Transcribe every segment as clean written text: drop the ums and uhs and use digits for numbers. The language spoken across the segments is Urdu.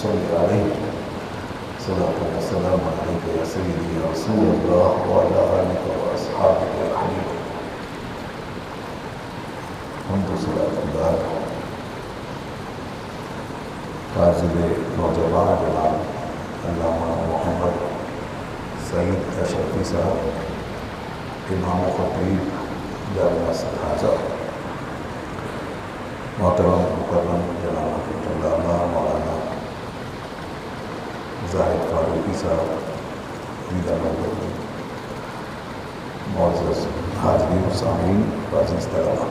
صل علیہ صلاۃ و سلام علیک یا سیدی یا رسول اللہ وعلی آلک و اصحابک یا حبیب حمد و صلاۃ اللہ حاضر نوجوان جناب علامہ محمد سعید اشرفی صاحب امام و خطیب جامعہ سرحاجہ، محترم مکرم جناب علامہ مولانا زاہد فاروقی صاحب، معزز حاضرین و سامعین، عزیز طلباء،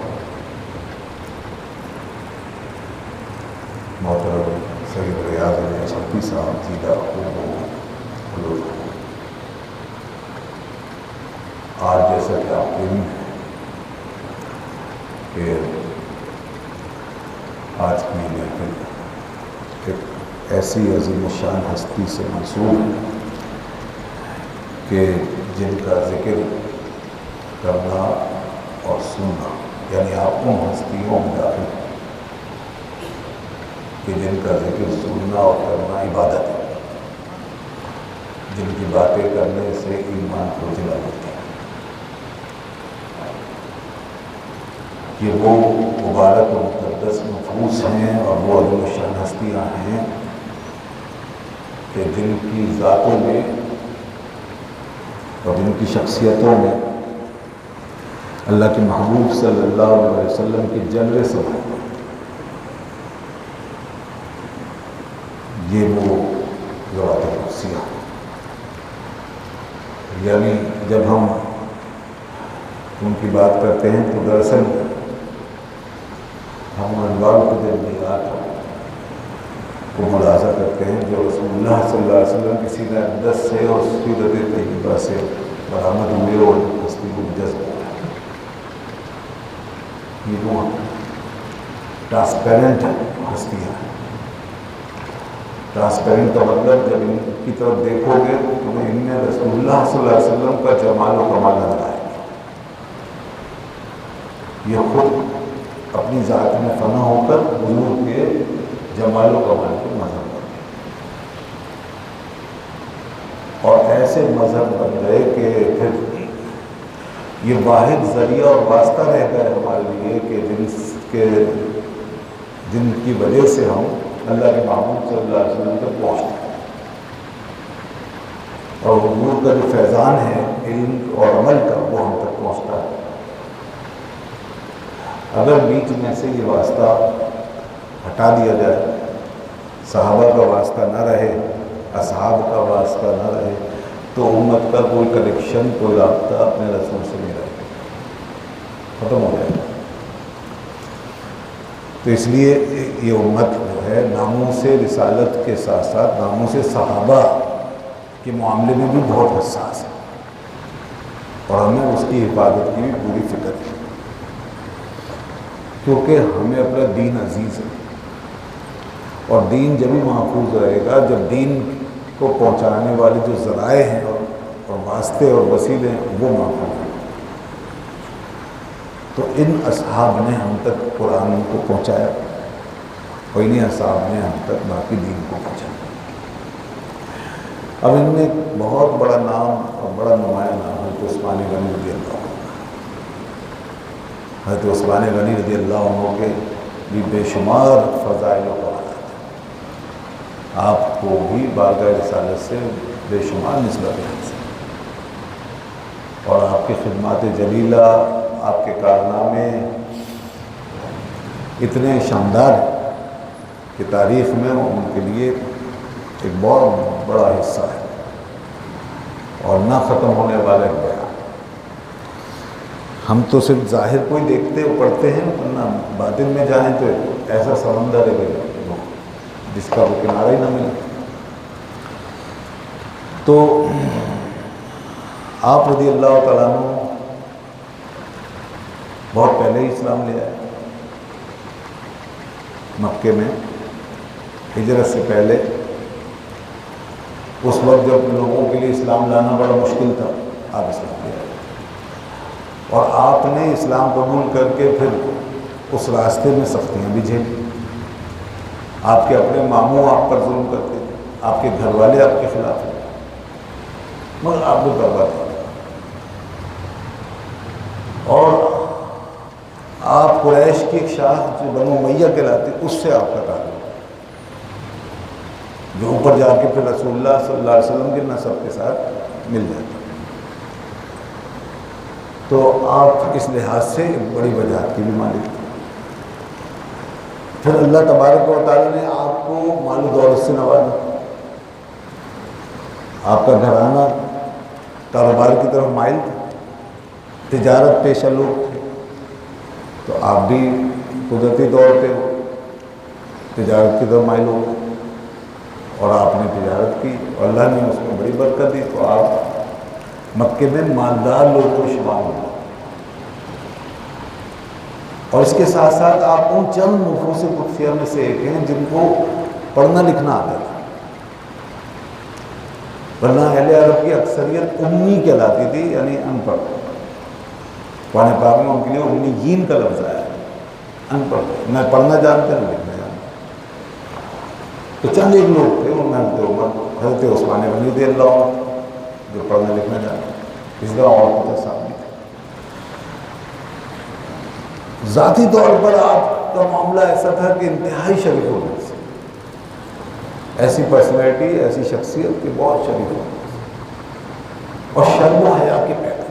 محترم سید ریاض علی اشرفی صاحب جیدہ خوب، آج جیسا کہ آپ کے بھی کہ آج کی محفل ایک ایسی عظیم الشان ہستی سے منسوب ہے کہ جن کا ذکر کرنا اور سننا، یعنی آپ ان ہستیوں میں داخل ہیں کہ جن کا ذکر سننا اور کرنا عبادت ہے، جن کی باتیں کرنے سے ایمان کو جلا ہوتی ہے۔ کہ وہ مبارک و مقدس نفوس ہیں اور وہ عظیم الشان ہستیاں ہیں کہ جن کی ذاتوں میں اور جن کی شخصیتوں میں اللہ کے محبوب صلی اللہ علیہ وسلم کی جلوے سے یہ وہ ذوات قدسیہ، یعنی جب ہم ان کی بات کرتے ہیں تو دراصل ہم انوار التجلیات کو ملاحظہ کرتے ہیں جو رسول اللہ صلی اللہ علیہ وسلم کی سینہ اقدس سے اور سیرت طیبہ سے برآمد ہوئے اور تصدیق الجذب، یہ وہ ٹرانسپیرنٹ ہستیاں ہیں۔ ٹرانسپیرنٹ کا مطلب جب ان کی طرف دیکھو گے تو تمہیں ان میں رسول اللہ صلی اللہ علیہ وسلم کا جمال و کمال نظر آئے گا۔ یہ خود اپنی ذات میں فنا ہو کر حضور کے جمال و کمال کے مظہر بن گئے، اور ایسے مظہر بن گئے کہ پھر یہ واحد ذریعہ اور واسطہ رہ گئے ہمارے لیے کہ جن کی وجہ سے ہم اللہ کے محبوب صلی اللہ علیہ وسلم تک پہنچتے ہیں، اور حضور کا جو فیضان ہے علم اور عمل کا وہ ہم تک پہنچتا ہے۔ اگر بیچ میں سے یہ واسطہ ہٹا دیا جائے، صحابہ کا واسطہ نہ رہے، اصحاب کا واسطہ نہ رہے، تو امت کا کوئی کنیکشن، کوئی رابطہ اپنے رسول سے نہیں رہے گا، ختم ہو جائے گا۔ تو اس لیے یہ امت جو ہے ناموس رسالت کے ساتھ ساتھ ناموس صحابہ کے معاملے میں بھی بہت حساس ہے، اور ہمیں اس کی حفاظت کی بھی پوری فکر ہے، کیونکہ ہمیں اپنا دین عزیز ہے، اور دین جب ہی محفوظ رہے گا جب دین کو پہنچانے والے جو ذرائع ہیں اور واسطے اور وسیلے ہیں وہ محفوظ ہیں۔ تو ان اصحاب نے ہم تک قرآن کو پہنچایا، اور انہیں اصحاب نے ہم تک باقی دین کو پہنچایا۔ اب ان میں ایک بہت بڑا نام اور بڑا نمایاں نام ہے تو عثمان غنی رضی اللہ عنہ۔ حضرت عثمان غنی رضی اللہ عنہ کے بھی بے شمار فضائل و کمالات ہیں، آپ کو بھی بارگاہ رسالت سے بے شمار نسبت ہے، اور آپ کی خدمات جلیلہ، آپ کے کارنامے اتنے شاندار ہیں کہ تاریخ میں ان کے لیے ایک بہت بڑا حصہ ہے اور نہ ختم ہونے والا ایک بیان۔ ہم تو صرف ظاہر کو ہی دیکھتے اور پڑھتے ہیں، ورنہ باطن میں جائیں تو ایسا سمندر ہے جس کا وہ کنارہ ہی نہ ملے۔ تو آپ رضی اللہ تعالیٰ عنہ بہت پہلے ہی اسلام لے آئے، مکے میں ہجرت سے پہلے، اس وقت جب لوگوں کے لیے اسلام لانا بڑا مشکل تھا، آپ اسلام لے آئے، اور آپ نے اسلام قبول کر کے پھر اس راستے میں سختیاں بھی جھیلی، آپ کے اپنے ماموں آپ پر ظلم کرتے تھے، آپ کے گھر والے آپ کے خلاف تھے، مگر آپ نے پرواہ نہیں کیا۔ اور آپ قریش کی ایک شاخ جو بنو امیہ کہلاتی، اس سے آپ کا تعلق، جو اوپر جا کے پھر رسول اللہ صلی اللہ علیہ وسلم کے نسب کے ساتھ مل جاتا۔ تو آپ اس لحاظ سے ایک بڑی وجاہت کی بھی مالک تھے۔ پھر اللہ تبارک و تعالیٰ نے آپ کو مال و دولت سے نوازا، آپ کا گھرانہ کاروبار کی طرف مائل تھا، تجارت پیشہ لوگ تھے، تو آپ بھی قدرتی طور پہ تجارت کی طرف مائل ہو گئے، اور آپ نے تجارت کی اور اللہ نے اس میں بڑی برکت دی، تو آپ مکے میں مالدار لوگوں کو شمار ہو گئے۔ اور اس کے ساتھ ساتھ آپ ان چند نفوس قدسیہ میں سے ایک ہیں جن کو پڑھنا لکھنا آتا تھا، ورنہ اہل عرب کی اکثریت امی کہلاتی تھی، یعنی ان پڑھ۔ قرآن پاک میں ان کے لیے امیین کا لفظ آیا ہے، ان پڑھ، نہ پڑھنا جانتے نہ لکھنا جانتے۔ تو چند ایک لوگ تھے، ان میں حضرت عمر، حضرت عثمان غنی رضی اللہ عنہ، جو پڑھنا لکھنا جانتے، اس طرح اور کچھ صاحب بھی تھے۔ ذاتی طور پر آپ کا معاملہ ایسا تھا کہ انتہائی شریف ہونے سے، ایسی پرسنالٹی، ایسی شخصیت کہ بہت شریف ہونے سے، اور شرم و حیا کے پیدا۔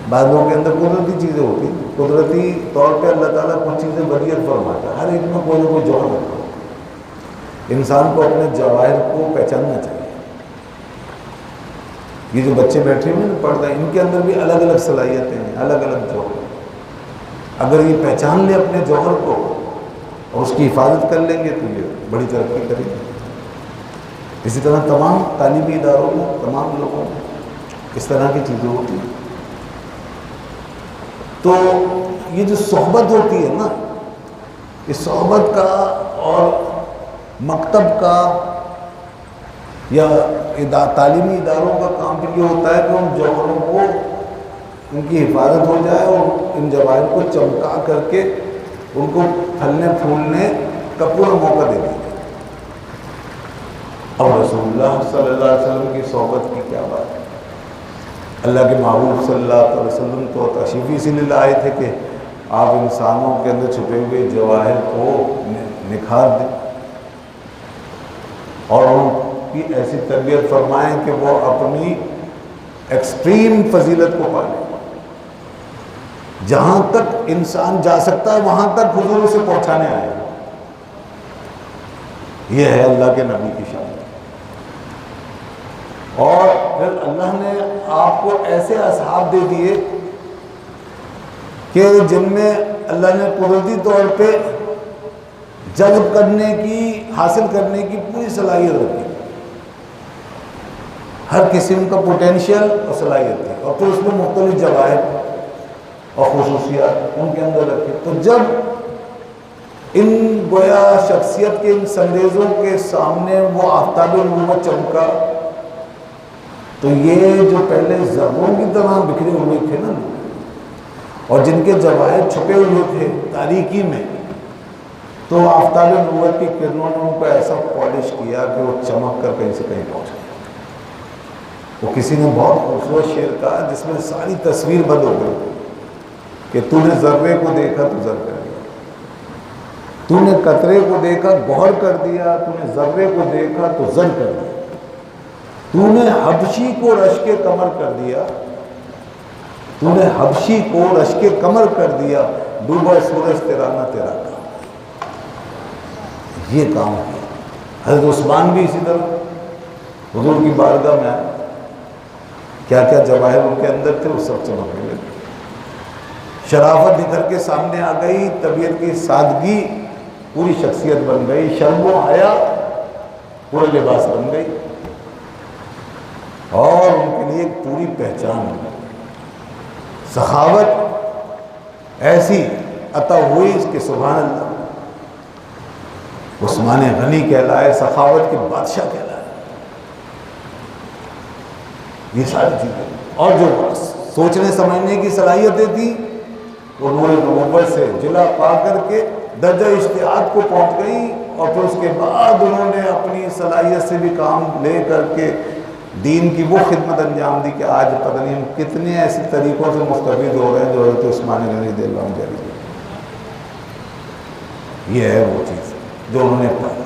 بعض لوگوں کے اندر قدرتی چیزیں ہوتی ہیں، قدرتی طور پہ اللہ تعالیٰ کچھ چیزیں بدیت فرماتا ہے، ہر ایک میں کوئی نہ کوئی جوہر ہوتا ہے۔ انسان کو اپنے جواہر کو پہچاننا چاہیے۔ یہ جو بچے بیٹھے ہوئے ہیں پڑھ رہے ہیں، ان کے اندر بھی الگ الگ صلاحیتیں ہیں، الگ الگ جوہر۔ اگر یہ پہچان لے اپنے جوہر کو اور اس کی حفاظت کر لیں گے تو یہ بڑی ترقی کریں گے۔ اسی طرح تمام تعلیمی اداروں میں، تمام لوگوں میں اس طرح کی چیزیں ہوتی ہیں۔ تو یہ جو صحبت ہوتی ہے نا، اس صحبت کا اور مکتب کا یا تعلیمی اداروں کا کام پھر یہ ہوتا ہے کہ ان جوہروں کو، ان کی حفاظت ہو جائے اور ان جواہر کو چمکا کر کے ان کو پھلنے پھولنے کا پورا موقع دے دیا۔ اور رسول اللہ صلی اللہ علیہ وسلم کی صحبت کی کیا بات ہے۔ اللہ کے محبوب صلی اللہ علیہ وسلم تو تشریف اسی لیے لائے تھے کہ آپ انسانوں کے اندر چھپے ہوئے جواہر کو نکھار دیں اور ان کی ایسی تربیت فرمائیں کہ وہ اپنی ایکسٹریم فضیلت کو پالیں، جہاں تک انسان جا سکتا ہے وہاں تک حضور اسے پہنچانے آئے۔ یہ ہے اللہ کے نبی کی شان۔ اور پھر اللہ نے آپ کو ایسے اصحاب دے دیے کہ جن میں اللہ نے قدرتی طور پہ جذب کرنے کی، حاصل کرنے کی پوری صلاحیت رکھی، ہر قسم کا پوٹینشیل اور صلاحیت تھی، اور پھر اس میں مختلف جواہر اور خصوصیات ان کے اندر رکھے۔ تو جب ان گویا شخصیت کے ان سنگریزوں کے سامنے وہ آفتاب نبوت چمکا، تو یہ جو پہلے ذروں کی طرح بکھرے ہوئے تھے نا، اور جن کے جواہر چھپے ہوئے تھے تاریکی میں، تو آفتاب نبوت کی کرنوں نے ان کو ایسا پالش کیا کہ وہ چمک کر کہیں سے کہیں پہنچ گیا۔ وہ کسی نے بہت خوبصورت شعر کہا جس میں ساری تصویر بند ہو گئی کہ تو نے ذرے کو دیکھا تو زر کر دیا، تو نے قطرے کو دیکھا گوہر کر دیا، تو نے ذرے کو دیکھا تو زر کر دیا، تو نے حبشی کو رشک کمر کر دیا، تو نے حبشی کو رشک کمر کر دیا، ڈوبا سورج تیرا نہ تیرا کام۔ یہ کام کیا حضرت عثمان بھی اسی طرح حضور کی بارگاہ میں آئے، کیا کیا جواہر ان کے اندر تھے وہ سب چمکنے لگے، شرافت نکھر کے سامنے آ گئی، طبیعت کی سادگی پوری شخصیت بن گئی، شرم و حیا پورا لباس بن گئی، اور ان کے لیے ایک پوری پہچان بن گئی۔ سخاوت ایسی عطا ہوئی کہ سبحان اللہ، عثمان غنی کہلائے، سخاوت کے بادشاہ کہلائے۔ یہ ساری چیزیں، اور جو سوچنے سمجھنے کی صلاحیتیں تھی وہ نور نبوت سے جلا پا کر کے درجہ اجتہاد کو پہنچ گئی، اور پھر اس کے بعد انہوں نے اپنی صلاحیت سے بھی کام لے کر کے دین کی وہ خدمت انجام دی کہ آج پتہ نہیں ہم کتنے ایسے طریقوں سے مستفید ہو رہے ہیں جو حضرت عثمان غنی رضی اللہ عنہ جاری. یہ ہے وہ چیز جو انہوں نے پائی.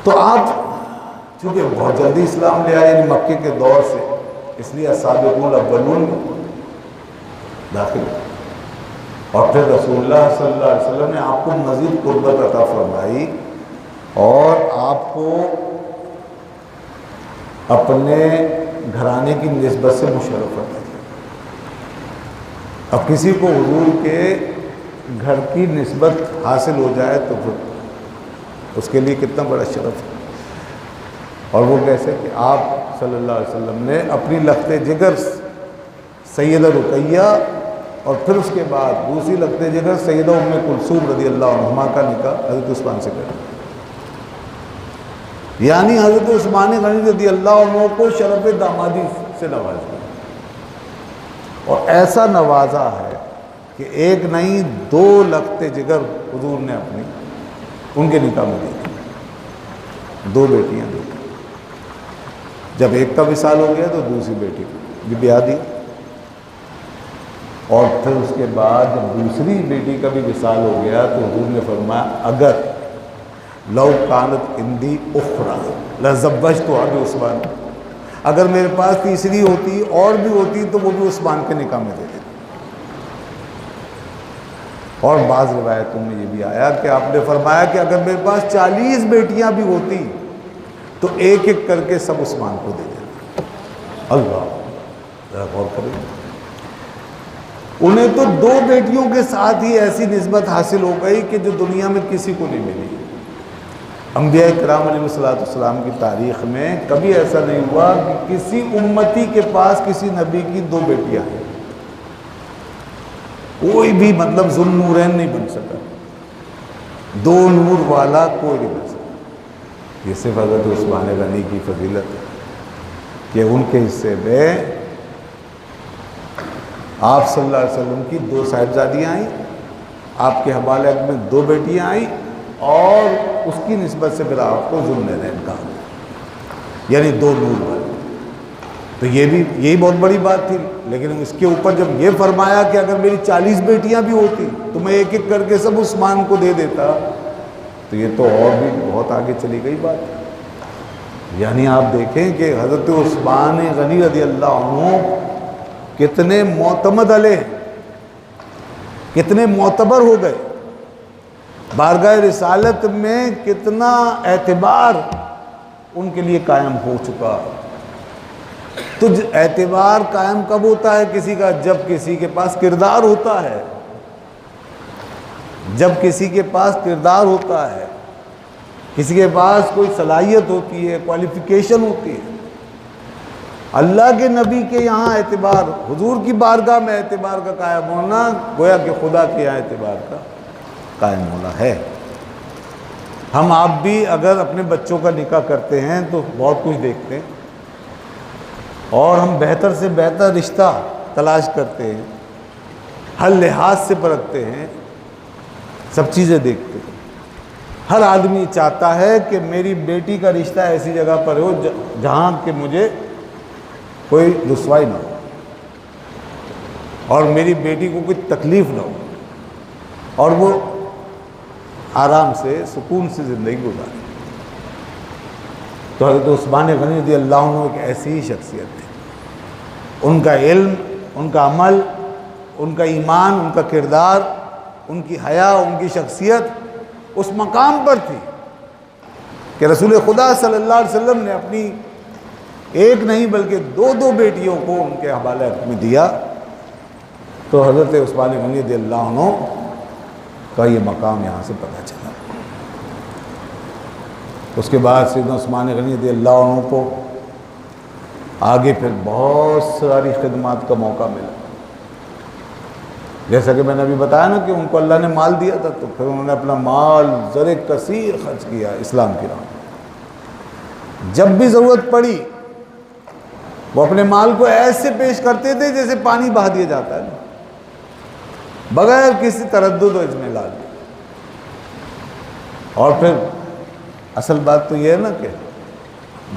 تو آپ چونکہ بہت جلدی اسلام لے آئے، یعنی مکے کے دور سے، اس لیے السابقون الاولون داخل ہوئے. اور پھر رسول اللہ صلی اللہ علیہ وسلم نے آپ کو مزید قربت عطا فرمائی اور آپ کو اپنے گھرانے کی نسبت سے مشرف کر دیا. اب کسی کو حضور کے گھر کی نسبت حاصل ہو جائے تو پھر اس کے لیے کتنا بڑا شرف ہے. اور وہ کیسے کہ آپ صلی اللہ علیہ وسلم نے اپنی لخت جگر سیدہ رقیہ اور پھر اس کے بعد دوسری لخت جگر سیدہ ام کلثوم رضی اللہ عنہما کا نکاح حضرت عثمان سے کر دیا. یعنی حضرت عثمان غنی رضی اللہ عنہ کو شرف دامادی سے نواز دیا. اور ایسا نوازا ہے کہ ایک نہیں 2 لخت جگر حضور نے اپنی ان کے نکاح میں دی. 2 بیٹیاں دی. جب ایک کا وصال ہو گیا تو دوسری بیٹی کو بھی بیاہ دی. اور پھر اس کے بعد جب دوسری بیٹی کا بھی وصال ہو گیا تو حضور نے فرمایا اگر لو کانت عندی اخری لزوجتها بعثمان، اگر میرے پاس تیسری ہوتی اور بھی ہوتی تو وہ بھی عثمان کے نکاح میں دے دیتی. اور بعض روایتوں میں یہ بھی آیا کہ آپ نے فرمایا کہ اگر میرے پاس 40 بیٹیاں بھی ہوتی تو ایک ایک کر کے سب عثمان کو دے دیتے. اللہ ذرا غور کریں. انہیں تو 2 بیٹیوں کے ساتھ ہی ایسی نسبت حاصل ہو گئی کہ جو دنیا میں کسی کو نہیں ملی. انبیاء کرام علیہ السلام کی تاریخ میں کبھی ایسا نہیں ہوا کہ کسی امتی کے پاس کسی نبی کی 2 بیٹیاں ہیں. کوئی بھی مطلب ذو النورین نہیں بن سکا، 2 نور والا کوئی نہیں بن سکا. یہ صرف حضرت عثمان غنی کی فضیلت ہے کہ ان کے حصے میں آپ صلی اللہ علیہ وسلم کی 2 صاحبزادیاں آئیں، آپ کے حوالے میں 2 بیٹیاں آئیں، اور اس کی نسبت سے پھر آپ کو ذو النورین کہا گیا، یعنی 2 نور والے. تو یہی بہت بڑی بات تھی. لیکن اس کے اوپر جب یہ فرمایا کہ اگر میری 40 بیٹیاں بھی ہوتی تو میں ایک ایک کر کے سب عثمان کو دے دیتا، تو یہ تو اور بھی بہت آگے چلی گئی بات. یعنی آپ دیکھیں کہ حضرت عثمان غنی رضی اللہ عنہ کتنے معتمد علیہ، کتنے معتبر ہو گئے. بارگاہ رسالت میں کتنا اعتبار ان کے لیے قائم ہو چکا. تو اعتبار قائم کب ہوتا ہے کسی کا؟ جب کسی کے پاس کردار ہوتا ہے. جب کسی کے پاس کردار ہوتا ہے، کسی کے پاس کوئی صلاحیت ہوتی ہے، کوالیفیکیشن ہوتی ہے. اللہ کے نبی کے یہاں اعتبار، حضور کی بارگاہ میں اعتبار کا قائم ہونا گویا کہ خدا کے یہاں اعتبار کا قائم ہونا ہے. ہم آپ بھی اگر اپنے بچوں کا نکاح کرتے ہیں تو بہت کچھ دیکھتے ہیں، اور ہم بہتر سے بہتر رشتہ تلاش کرتے ہیں، ہر لحاظ سے پرکھتے ہیں، سب چیزیں دیکھتے ہیں. ہر آدمی چاہتا ہے کہ میری بیٹی کا رشتہ ایسی جگہ پر ہو جہاں کہ مجھے کوئی رسوائی نہ ہو، اور میری بیٹی کو کوئی تکلیف نہ ہو، اور وہ آرام سے سکون سے زندگی گزارے. تو حضرت عثمان غنی رضی اللہ عنہ ایک ایسی ہی شخصیت تھی. ان کا علم، ان کا عمل، ان کا ایمان، ان کا کردار، ان کی حیا، ان کی شخصیت اس مقام پر تھی کہ رسول خدا صلی اللہ علیہ وسلم نے اپنی ایک نہیں بلکہ 2 بیٹیوں کو ان کے حوالے میں دیا. تو حضرت عثمان غنی رضی اللہ عنہ کا یہ مقام یہاں سے پتہ چلا. اس کے بعد سیدنا عثمان غنی رضی اللہ عنہ کو آگے پھر بہت ساری خدمات کا موقع ملا. جیسا کہ میں نے ابھی بتایا نا کہ ان کو اللہ نے مال دیا تھا، تو پھر انہوں نے اپنا مال زر کثیر خرچ کیا اسلام کی راہ میں. جب بھی ضرورت پڑی وہ اپنے مال کو ایسے پیش کرتے تھے جیسے پانی بہا دیا جاتا ہے. بغیر کسی تردد و اجملال۔ اور پھر اصل بات تو یہ ہے نا کہ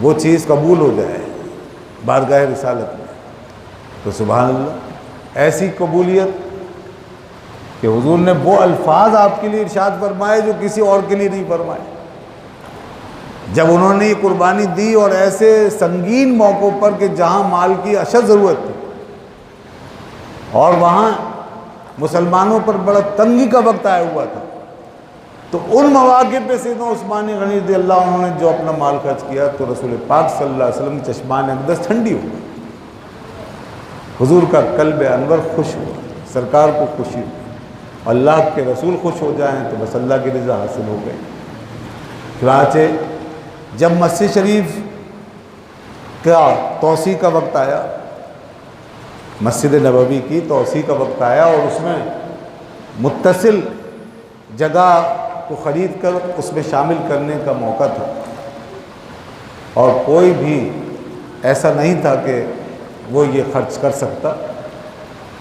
وہ چیز قبول ہو جائے بارگاہ رسالت میں، تو سبحان اللہ ایسی قبولیت کہ حضور نے وہ الفاظ آپ کے لیے ارشاد فرمائے جو کسی اور کے لیے نہیں فرمائے۔ جب انہوں نے یہ قربانی دی اور ایسے سنگین موقعوں پر کہ جہاں مال کی اشد ضرورت تھی اور وہاں مسلمانوں پر بڑا تنگی کا وقت آیا ہوا تھا، تو ان مواقع پہ سیدنا عثمان غنی رضی اللہ عنہ نے جو اپنا مال خرچ کیا تو رسول پاک صلی اللہ علیہ وسلم چشمان اقدس ٹھنڈی ہو گئی، حضور کا قلب انور خوش ہوا، سرکار کو خوشی ہوئی۔ اللہ کے رسول خوش ہو جائیں تو بس اللہ کی رضا حاصل ہو گئی۔ چنانچہ جب مسجد شریف کا توسیع کا وقت آیا، مسجد نبوی کی توسیع کا وقت آیا اور اس میں متصل جگہ کو خرید کر اس میں شامل کرنے کا موقع تھا، اور کوئی بھی ایسا نہیں تھا کہ وہ یہ خرچ کر سکتا،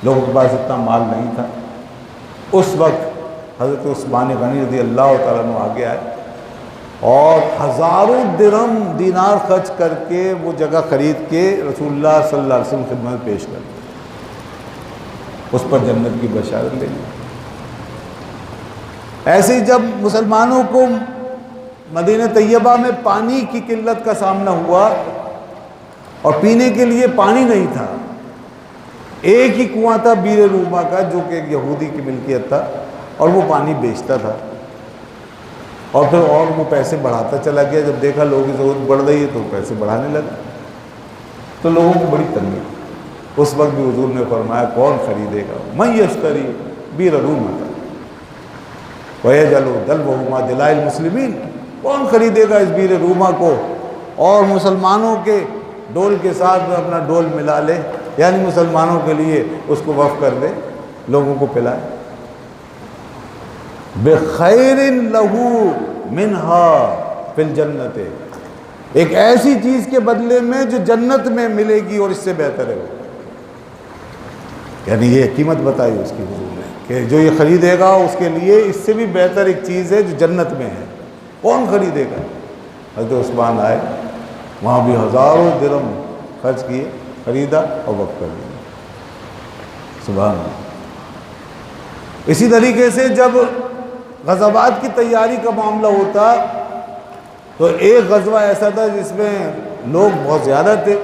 لوگوں کے پاس اتنا مال نہیں تھا۔ اس وقت حضرت عثمان غنی رضی اللہ تعالیٰ عنہ آگے آئے اور ہزاروں درہم دینار خرچ کر کے وہ جگہ خرید کے رسول اللہ صلی اللہ علیہ وسلم کی خدمت میں پیش کر دی، اس پر جنت کی بشارت دے دی۔ ایسے ہی جب مسلمانوں کو مدینہ طیبہ میں پانی کی قلت کا سامنا ہوا اور پینے کے لیے پانی نہیں تھا، ایک ہی کنواں تھا بیر روما کا جو کہ ایک یہودی کی ملکیت تھا اور وہ پانی بیچتا تھا، اور پھر اور وہ پیسے بڑھاتا چلا گیا۔ جب دیکھا لوگوں کی ضرورت بڑھ رہی ہے تو پیسے بڑھانے لگا، تو لوگوں کو بڑی تنگی۔ اس وقت بھی حضور نے فرمایا کون خریدے گا، من یشتری بیر روما ویجعل دلوہما دلاء المسلمین، کون خریدے گا اس بیر روما کو اور مسلمانوں کے ڈول کے ساتھ میں اپنا ڈول ملا لے، یعنی مسلمانوں کے لیے اس کو وقف کر دے، لوگوں کو پلائے۔ بخیر لہو منہا فی الجنت، ایک ایسی چیز کے بدلے میں جو جنت میں ملے گی اور اس سے بہتر ہے وہ، یعنی یہ قیمت بتائی اس کی حضور نے کہ جو یہ خریدے گا اس کے لیے اس سے بھی بہتر ایک چیز ہے جو جنت میں ہے، کون خریدے گا؟ حضرت عثمان آئے، وہاں بھی ہزاروں درہم خرچ کیے، خریدا اور وقف کر دیا۔ سبحان اللہ۔ اسی طریقے سے جب غزوات کی تیاری کا معاملہ ہوتا تو ایک غزوہ ایسا تھا جس میں لوگ بہت زیادہ تھے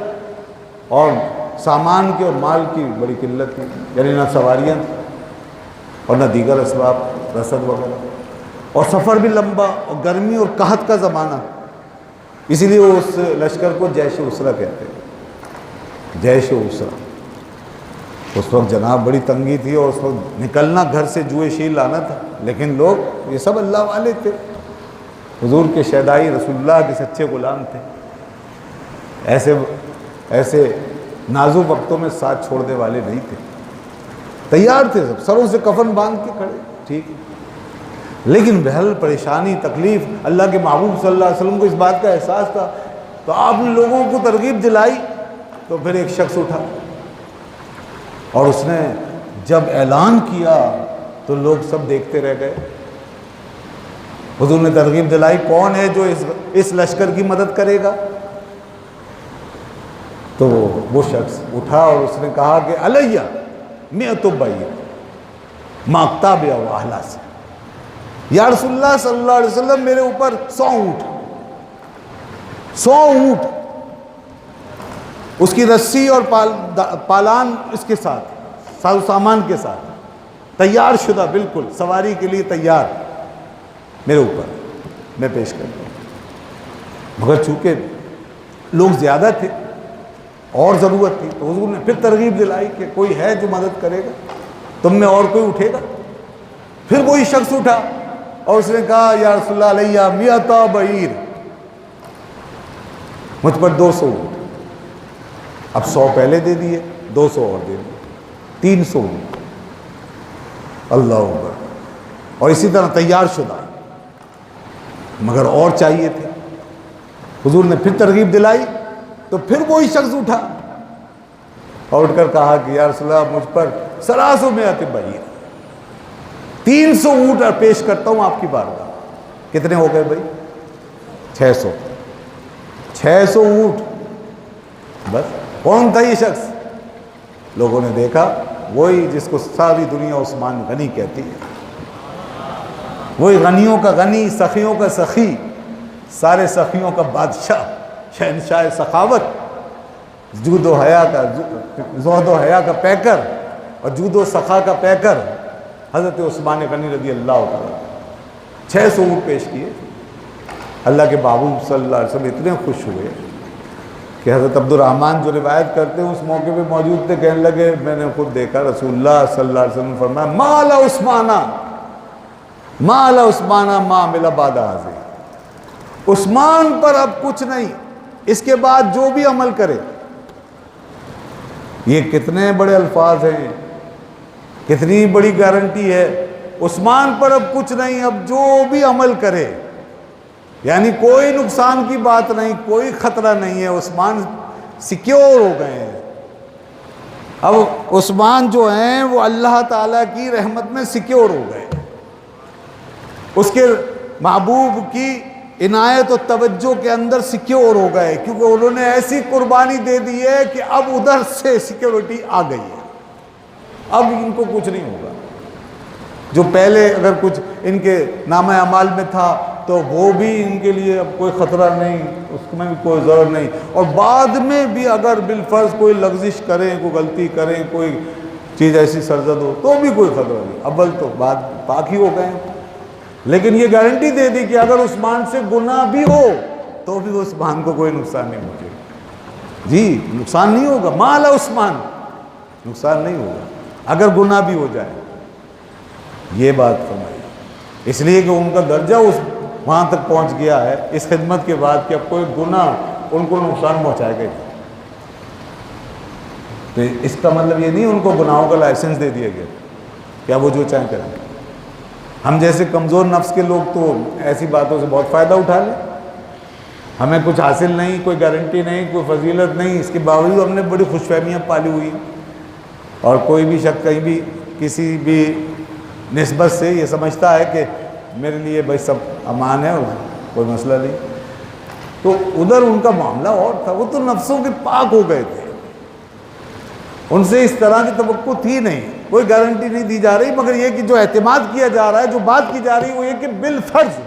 اور سامان کے اور مال کی بڑی قلت تھی، یعنی نہ سواریاں تھیں اور نہ دیگر اسباب رسد وغیرہ، اور سفر بھی لمبا اور گرمی اور قحط کا زمانہ، اسی لیے وہ اس لشکر کو جیش اسرا کہتے ہیں، جیش اسرا۔ اس وقت جناب بڑی تنگی تھی اور اس وقت نکلنا گھر سے جوئے شیر لانا تھا، لیکن لوگ یہ سب اللہ والے تھے، حضور کے شیدائی رسول اللہ کے سچے غلام تھے، ایسے نازک وقتوں میں ساتھ چھوڑنے والے نہیں تھے، تیار تھے سب، سروں سے کفن باندھ کے کھڑے، ٹھیک ہے، لیکن بہرحال پریشانی تکلیف، اللہ کے محبوب صلی اللہ علیہ وسلم کو اس بات کا احساس تھا، تو آپ نے لوگوں کو ترغیب دلائی۔ تو پھر ایک شخص اٹھا اور اس نے جب اعلان کیا تو لوگ سب دیکھتے رہ گئے۔ حضور نے ترغیب دلائی کون ہے جو اس لشکر کی مدد کرے گا؟ تو وہ شخص اٹھا اور اس نے کہا کہ علیہ مئۃ بعیر ماقتاب و اہلا سے، یا رسول اللہ صلی اللہ علیہ وسلم میرے اوپر 100 اونٹ، 100 اونٹ، اس کی رسی اور پالان اس کے ساتھ، ساز و سامان کے ساتھ تیار شدہ، بالکل سواری کے لیے تیار، میرے اوپر میں پیش کرتا ہوں۔ مگر چونکہ لوگ زیادہ تھے اور ضرورت تھی تو حضور نے پھر ترغیب دلائی کہ کوئی ہے جو مدد کرے گا، تم میں اور کوئی اٹھے گا؟ پھر وہی شخص اٹھا اور اس نے کہا یا رسول اللہ علیہ مئۃ بعیر، مجھ پر 200 اونٹ، اب 100 پہلے دے دیے، 200 اور دے دیے، 300 اونٹ، اللہ اکبر، اور اسی طرح تیار شدہ، مگر اور چاہیے تھے۔ حضور نے پھر ترغیب دلائی تو پھر وہی شخص اٹھا اور اٹھ کر کہا کہ یا رسول اللہ مجھ پر 300 بعیر، 300 اونٹ پیش کرتا ہوں آپ کی بارگاہ. کتنے ہو گئے بھائی؟ 600. 600 اونٹ. بس کون تھا یہ شخص؟ لوگوں نے دیکھا وہی جس کو ساری دنیا عثمان غنی کہتی ہے، وہی غنیوں کا غنی، سخیوں کا سخی، سارے سخیوں کا بادشاہ، شہنشاہ سخاوت، زہد و حیا کا پیکر اور جود و سخا کا پیکر حضرت عثمان غنی رضی اللہ تعالیٰ. 600 اونٹ پیش کیے. اللہ کے محبوب صلی اللہ علیہ وسلم اتنے خوش ہوئے کہ حضرت عبد الرحمن جو روایت کرتے ہیں اس موقع پہ موجود تھے، کہنے لگے میں نے خود دیکھا رسول اللہ صلی اللہ علیہ وسلم فرمایا مال عثمانہ ما عمل بعد ھذا. عثمان پر اب کچھ نہیں، اس کے بعد جو بھی عمل کرے. یہ کتنے بڑے الفاظ ہیں، کتنی بڑی گارنٹی ہے. عثمان پر اب کچھ نہیں، اب جو بھی عمل کرے، یعنی کوئی نقصان کی بات نہیں، کوئی خطرہ نہیں ہے. عثمان سیکیور ہو گئے ہیں. اب عثمان جو ہیں وہ اللہ تعالیٰ کی رحمت میں سیکیور ہو گئے، اس کے محبوب کی عنایت و توجہ کے اندر سیکیور ہو گئے، کیونکہ انہوں نے ایسی قربانی دے دی ہے کہ اب ادھر سے سیکیورٹی آ گئی ہے. اب ان کو کچھ نہیں ہوگا. جو پہلے اگر کچھ ان کے نامہ اعمال میں تھا تو وہ بھی ان کے لیے اب کوئی خطرہ نہیں، اس میں بھی کوئی ضرر نہیں. اور بعد میں بھی اگر بالفرض کوئی لغزش کریں، کوئی غلطی کریں، کوئی چیز ایسی سرزد ہو تو بھی کوئی خطرہ نہیں. اول تو بعد پاک ہی ہو گئے. لیکن یہ گارنٹی دے دی کہ اگر عثمان سے گناہ بھی ہو تو بھی عثمان کو کوئی نقصان نہیں پہنچے گا. جی نقصان نہیں ہوگا، مال عثمان، نقصان نہیں ہوگا اگر گناہ بھی ہو جائے. یہ بات فرمائی اس لیے کہ ان کا درجہ وہاں تک پہنچ گیا ہے اس خدمت کے بعد کہ اب کوئی گناہ ان کو نقصان پہنچائے گا. تو اس کا مطلب یہ نہیں ان کو گناہوں کا لائسنس دے دیا گیا کیا وہ جو چاہیں کریں. ہم جیسے کمزور نفس کے لوگ تو ایسی باتوں سے بہت فائدہ اٹھا لیں. ہمیں کچھ حاصل نہیں، کوئی گارنٹی نہیں، کوئی فضیلت نہیں، اس کے باوجود ہم نے بڑی خوش فہمیاں پالی ہوئی. اور کوئی بھی شخص کہیں بھی کسی بھی نسبت سے یہ سمجھتا ہے کہ میرے لیے بھائی سب امان ہے، کوئی مسئلہ نہیں. تو ادھر ان کا معاملہ اور تھا، وہ تو نفسوں کے پاک ہو گئے تھے. ان سے اس طرح کی توقع تھی نہیں، کوئی گارنٹی نہیں دی جا رہی، مگر یہ کہ جو اعتماد کیا جا رہا ہے، جو بات کی جا رہی ہے وہ یہ کہ بالفرض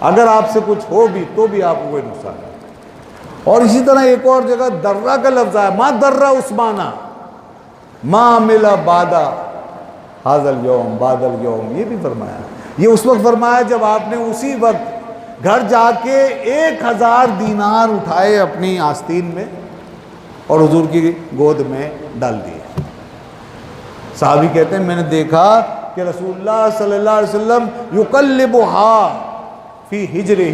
اگر آپ سے کچھ ہو بھی تو بھی آپ کو کوئی نقصان ہے. اور اسی طرح ایک اور جگہ درہ کا لفظ ہے، ما درہ عثمانہ ما عمل بعد ھذا الیوم، بعد الیوم. یہ بھی فرمایا. یہ اس وقت فرمایا جب آپ نے اسی وقت گھر جا کے 1000 دینار اٹھائے اپنی آستین میں اور حضور کی گود میں ڈال دیے. صحابی کہتے ہیں میں نے دیکھا کہ رسول اللہ صلی اللہ علیہ وسلم یقلبھا فی حجرہ،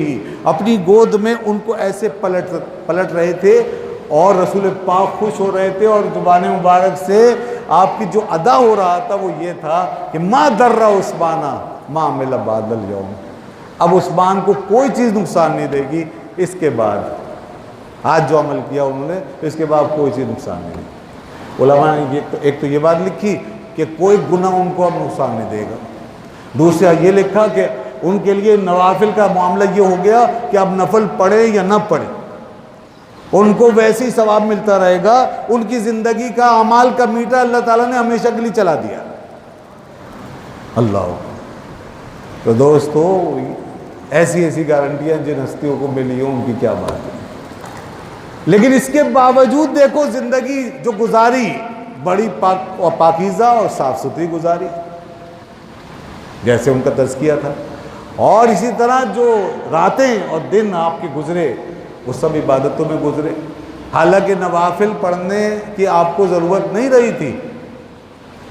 اپنی گود میں ان کو ایسے پلٹ رہے تھے اور رسول پاک خوش ہو رہے تھے. اور زبان مبارک سے آپ کی جو ادا ہو رہا تھا وہ یہ تھا کہ ما درہ عثمانہ ما عمل بعد الیوم. اب عثمان کو کوئی چیز نقصان نہیں دے گی اس کے بعد، آج جو عمل کیا انہوں نے اس کے بعد کوئی چیز نقصان نہیں. علماء نے ایک تو یہ بات لکھی کہ کوئی گناہ ان کو اب نقصان نہیں دے گا. دوسرا یہ لکھا کہ ان کے لیے نوافل کا معاملہ یہ ہو گیا کہ اب نفل پڑھے یا نہ پڑھے ان کو ویسے ہی ثواب ملتا رہے گا. ان کی زندگی کا اعمال کا میٹر اللہ تعالیٰ نے ہمیشہ کے لیے چلا دیا. اللہ. تو دوستو ایسی گارنٹیاں جن ہستیوں کو ملی ہوں ان کی کیا بات ہے. لیکن اس کے باوجود دیکھو زندگی جو گزاری بڑی پاکیزہ اور صاف ستھری گزاری جیسے ان کا تذکیہ تھا. اور اسی طرح جو راتیں اور دن آپ کے گزرے وہ سب عبادتوں میں گزرے. حالانکہ نوافل پڑھنے کی آپ کو ضرورت نہیں رہی تھی،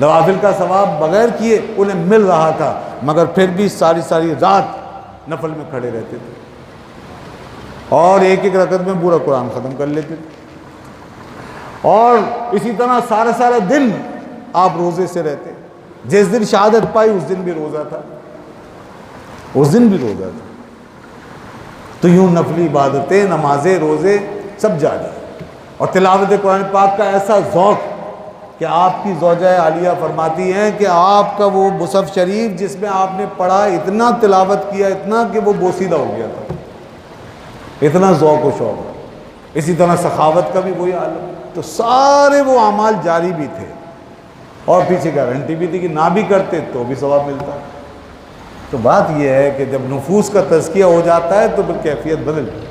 نوافل کا ثواب بغیر کیے انہیں مل رہا تھا، مگر پھر بھی ساری رات نفل میں کھڑے رہتے تھے اور ایک رکعت میں پورا قرآن ختم کر لیتے تھے. اور اسی طرح سارا دن آپ روزے سے رہتے. جس دن شہادت پائی اس دن بھی روزہ تھا، اس دن بھی روزہ تھا. تو یوں نفلی عبادتیں، نمازیں، روزے سب جاری. اور تلاوت قرآن پاک کا ایسا ذوق کہ آپ کی زوجہ عالیہ فرماتی ہیں کہ آپ کا وہ مصحف شریف جس میں آپ نے پڑھا، اتنا تلاوت کیا، اتنا کہ وہ بوسیدہ ہو گیا تھا، اتنا ذوق و شوق۔ اسی طرح سخاوت کا بھی وہی عالم، تو سارے وہ اعمال جاری بھی تھے، اور پیچھے گارنٹی بھی تھی کہ نہ بھی کرتے تو بھی ثواب ملتا۔ تو بات یہ ہے کہ جب نفوس کا تزکیہ ہو جاتا ہے تو پھر کیفیت بدل جاتی ہے۔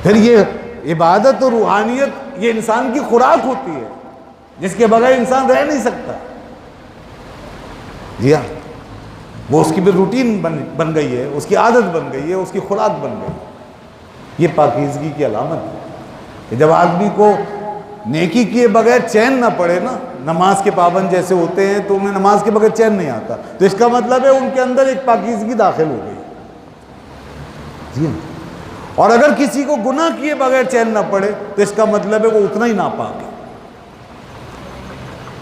پھر یہ عبادت اور روحانیت یہ انسان کی خوراک ہوتی ہے، جس کے بغیر انسان رہ نہیں سکتا۔ جی ہاں، وہ اس کی بھی روٹین بن گئی ہے، اس کی عادت بن گئی ہے، اس کی خوراک بن گئی۔ یہ پاکیزگی کی علامت ہے کہ جب آدمی کو نیکی کیے بغیر چین نہ پڑے نا، نماز کے پابند جیسے ہوتے ہیں تو انہیں نماز کے بغیر چین نہیں آتا، تو اس کا مطلب ہے ان کے اندر ایک پاکیزگی داخل ہو گئی۔ جی ہاں، اور اگر کسی کو گناہ کیے بغیر چین نہ پڑے تو اس کا مطلب ہے وہ اتنا ہی ناپاک ہے۔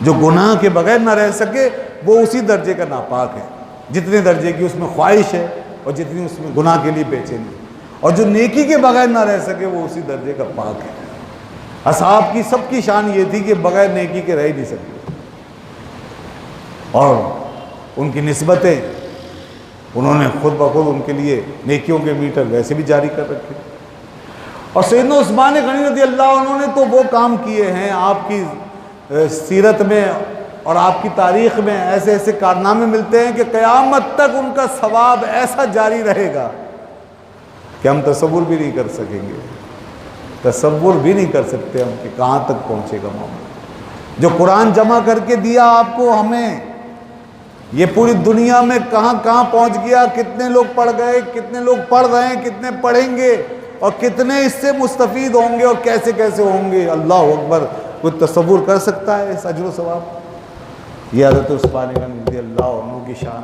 جو گناہ کے بغیر نہ رہ سکے وہ اسی درجے کا ناپاک ہے، جتنے درجے کی اس میں خواہش ہے اور جتنی اس میں گناہ کے لیے بے چینی، اور جو نیکی کے بغیر نہ رہ سکے وہ اسی درجے کا پاک ہے۔ اصحاب کی سب کی شان یہ تھی کہ بغیر نیکی کے رہ ہی نہیں سکتے، اور ان کی نسبتیں انہوں نے خود بخود ان کے لیے نیکیوں کے میٹر ویسے بھی جاری کر رکھے۔ اور سیدنا عثمان غنی رضی اللہ عنہ نے تو وہ کام کیے ہیں، آپ کی سیرت میں اور آپ کی تاریخ میں ایسے ایسے کارنامے ملتے ہیں کہ قیامت تک ان کا ثواب ایسا جاری رہے گا کہ ہم تصور بھی نہیں کر سکیں گے، تصور بھی نہیں کر سکتے ہم کہ کہاں تک پہنچے گا معاملہ۔ جو قرآن جمع کر کے دیا آپ کو ہمیں، یہ پوری دنیا میں کہاں کہاں پہنچ گیا، کتنے لوگ پڑھ گئے، کتنے لوگ پڑھ رہے ہیں، کتنے پڑھیں گے، اور کتنے اس سے مستفید ہوں گے اور کیسے کیسے ہوں گے، اللہ اکبر۔ کوئی تصور کر سکتا ہے اس اجر و ثواب؟ یہ حضرت عثمان غنی رضی اللہ عنہ کی شان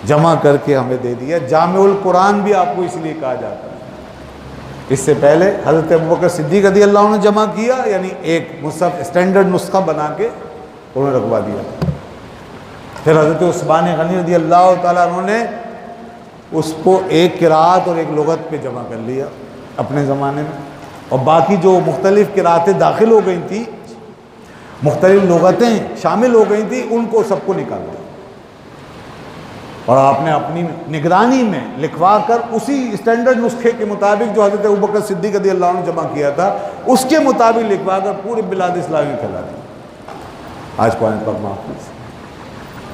جمع کر کے ہمیں دے دیا۔ جامع القرآن بھی آپ کو اس لیے کہا جاتا ہے۔ اس سے پہلے حضرت ابوبکر صدیق رضی اللہ عنہ نے جمع کیا، یعنی ایک مصحف اسٹینڈرڈ نسخہ بنا کے انہوں نے رکھوا دیا۔ پھر حضرت عثمان غنی رضی اللہ تعالیٰ عنہ نے اس کو ایک قرات اور ایک لغت پہ جمع کر لیا اپنے زمانے میں، اور باقی جو مختلف قراتیں داخل ہو گئی تھیں، مختلف لغتیں شامل ہو گئی تھیں، ان کو سب کو نکال دیا، اور آپ نے اپنی نگرانی میں لکھوا کر اسی اسٹینڈرڈ نسخے کے مطابق جو حضرت ابوبکر صدیق رضی اللہ عنہ نے جمع کیا تھا اس کے مطابق لکھوا کر پورے بلاد اسلامی میں پھیلا دیا۔ آج قرآن پاک محفوظ،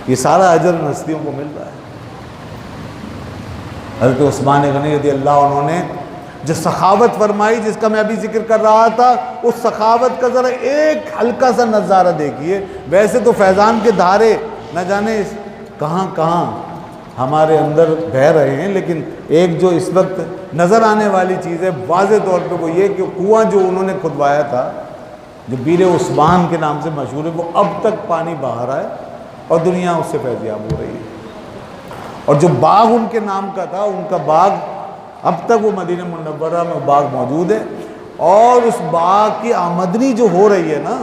یہ سارا اجر ان ہستیوں کو مل رہا ہے۔ حضرت عثمان غنی رضی اللہ عنہ نے جو سخاوت فرمائی، جس کا میں ابھی ذکر کر رہا تھا، اس سخاوت کا ذرا ایک ہلکا سا نظارہ دیکھیے۔ ویسے تو فیضان کے دھارے نہ جانے کہاں کہاں ہمارے اندر بہہ رہے ہیں، لیکن ایک جو اس وقت نظر آنے والی چیز ہے واضح طور پہ وہ یہ کہ کنواں جو انہوں نے کھدوایا تھا، جو بیر عثمان کے نام سے مشہور ہے، وہ اب تک پانی بہا رہا ہے اور دنیا اس سے فیضیاب ہو رہی ہے۔ اور جو باغ ان کے نام کا تھا، ان کا باغ اب تک وہ مدینہ منورہ میں باغ موجود ہے، اور اس باغ کی آمدنی جو ہو رہی ہے نا،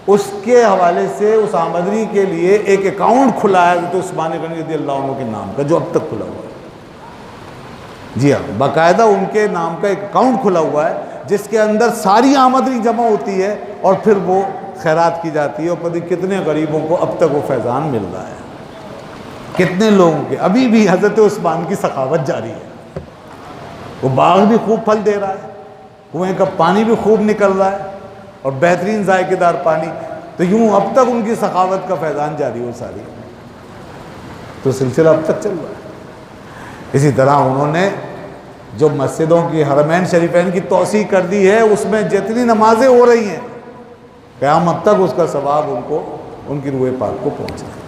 اس کے حوالے سے اس آمدنی کے لیے ایک اکاؤنٹ کھلا ہے حضرت عثمان غنی رضی اللہ عنہ کے نام کا، جو اب تک کھلا ہوا ہے۔ جی ہاں، باقاعدہ ان کے نام کا ایک اکاؤنٹ کھلا ہوا ہے جس کے اندر ساری آمدنی جمع ہوتی ہے، اور پھر وہ خیرات کی جاتی ہے، اور پتہ نہیں کتنے غریبوں کو اب تک وہ فیضان مل رہا ہے، کتنے لوگوں کے ابھی بھی حضرت عثمان کی سخاوت جاری ہے۔ وہ باغ بھی خوب پھل دے رہا ہے، کنویں کا پانی بھی خوب نکل رہا ہے، اور بہترین ذائقے دار پانی، تو یوں اب تک ان کی سخاوت کا فیضان جاری ہو ساری، تو سلسلہ اب تک چل رہا ہے۔ اسی طرح انہوں نے جو مسجدوں کی حرمین شریفین کی توسیع کر دی ہے، اس میں جتنی نمازیں ہو رہی ہیں قیامت تک اس کا ثواب ان کو، ان کی روح پاک کو پہنچا ہے۔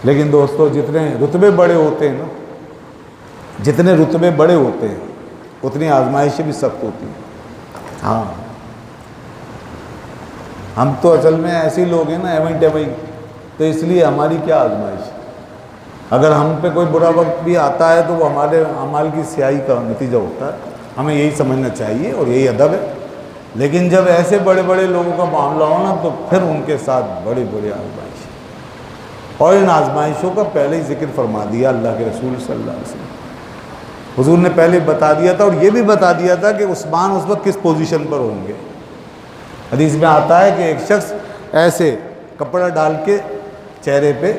لیکن دوستو، جتنے رتبے بڑے ہوتے ہیں نا، جتنے رتبے بڑے ہوتے ہیں اتنی آزمائشیں بھی سخت ہوتی ہیں۔ ہاں، ہم تو اصل میں ایسے لوگ ہیں نا، ایویں ٹیویں، تو اس لیے ہماری کیا آزمائش ہے؟ اگر ہم پہ کوئی برا وقت بھی آتا ہے تو وہ ہمارے اعمال کی سیاہی کا نتیجہ ہوتا ہے، ہمیں یہی سمجھنا چاہیے اور یہی ادب ہے۔ لیکن جب ایسے بڑے بڑے لوگوں کا معاملہ ہو نا، تو پھر ان کے ساتھ بڑی بڑی آزمائش، اور ان آزمائشوں کا پہلے ہی ذکر فرما دیا اللہ کے رسول صلی اللہ علیہ وسلم۔ حضور نے پہلے بتا دیا تھا، اور یہ بھی بتا دیا تھا کہ عثمان اس وقت کس پوزیشن پر ہوں گے۔ حدیث میں آتا ہے کہ ایک شخص ایسے کپڑا ڈال کے چہرے پہ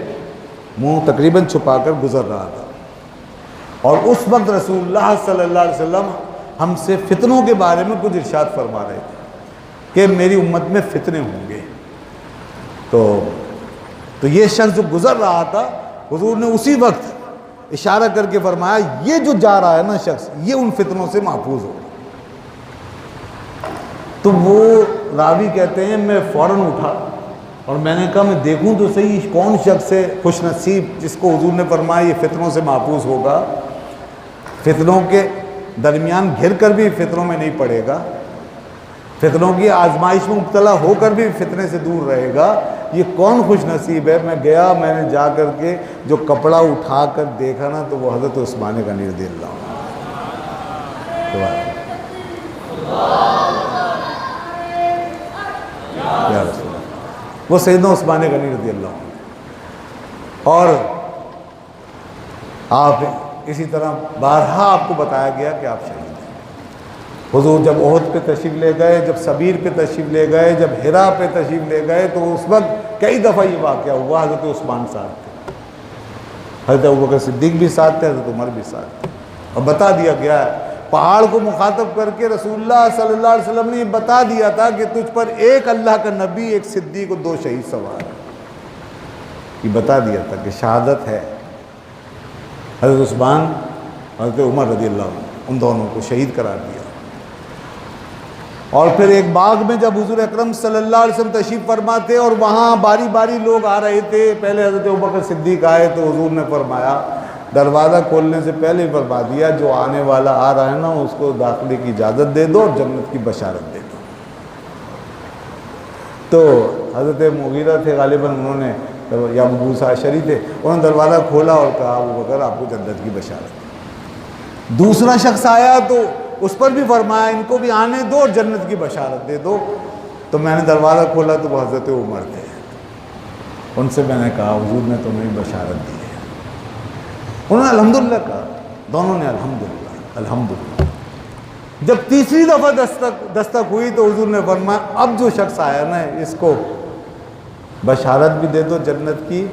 منہ تقریباً چھپا کر گزر رہا تھا، اور اس وقت رسول اللہ صلی اللہ علیہ وسلم ہم سے فتنوں کے بارے میں کچھ ارشاد فرما رہے تھے کہ میری امت میں فتنے ہوں گے۔ تو یہ شخص جو گزر رہا تھا، حضور نے اسی وقت اشارہ کر کے فرمایا یہ جو جا رہا ہے نا شخص، یہ ان فتنوں سے محفوظ ہو۔ تو وہ راوی کہتے ہیں میں فوراً اٹھا اور میں نے کہا میں دیکھوں تو صحیح کون شخص ہے خوش نصیب جس کو حضور نے فرمایا یہ فتنوں سے محفوظ ہوگا، فتنوں کے درمیان گھر کر بھی فتنوں میں نہیں پڑے گا، فتنوں کی آزمائش میں مبتلا ہو کر بھی فتنے سے دور رہے گا، یہ کون خوش نصیب ہے۔ میں گیا، میں نے جا کر کے جو کپڑا اٹھا کر دیکھا نا تو وہ حضرت عثمان غنی رضی اللہ عنہ۔ یا رسول اللہ، وہ سیدنا عثمان غنی رضی اللہ عنہ۔ اور آپ اسی طرح بارہا آپ کو بتایا گیا کہ آپ شہید ہیں۔ حضور جب احد پہ تشریف لے گئے، جب سبیر پہ تشریف لے گئے، جب حرا پہ تشریف لے گئے، تو اس وقت کئی دفعہ یہ واقعہ ہوا، حضرت عثمان ساتھ تھے، حضرت ابوبکر صدیق بھی ساتھ تھے، حضرت عمر بھی ساتھ تھے۔ اور بتا دیا گیا ہے، پہاڑ کو مخاطب کر کے رسول اللہ صلی اللہ علیہ وسلم نے یہ بتا دیا تھا کہ تجھ پر ایک اللہ کا نبی، ایک صدیق اور 2 شہید سوار ہیں۔ یہ بتا دیا تھا کہ شہادت ہے۔ حضرت عثمان، حضرت عمر رضی اللہ عنہ، ان دونوں کو شہید قرار دیا۔ اور پھر ایک باغ میں جب حضور اکرم صلی اللہ علیہ وسلم تشریف فرما تھے اور وہاں باری باری لوگ آ رہے تھے، پہلے حضرت ابوبکر صدیق آئے تو حضور نے فرمایا، دروازہ کھولنے سے پہلے ہی فرما دیا جو آنے والا آ رہا ہے نا اس کو داخلے کی اجازت دے دو اور جنت کی بشارت دے دو۔ تو حضرت مغیرہ تھے غالباً، انہوں نے یا ابو موسیٰ اشعری تھے، انہوں نے دروازہ کھولا اور کہا ابوبکر آپ کو جنت کی بشارت۔ دوسرا شخص آیا تو اس پر بھی فرمایا ان کو بھی آنے دو اور جنت کی بشارت دے دو۔ تو میں نے دروازہ کھولا تو وہ حضرت عمر تھے، ان سے میں نے کہا حضور نے تمہیں بشارت دی ہے۔ انہوں نے الحمدللہ کہا، دونوں نے الحمدللہ الحمدللہ۔ جب تیسری دفعہ دستک ہوئی تو حضور نے فرمایا اب جو شخص آیا نا اس کو بشارت بھی دے دو جنت کی،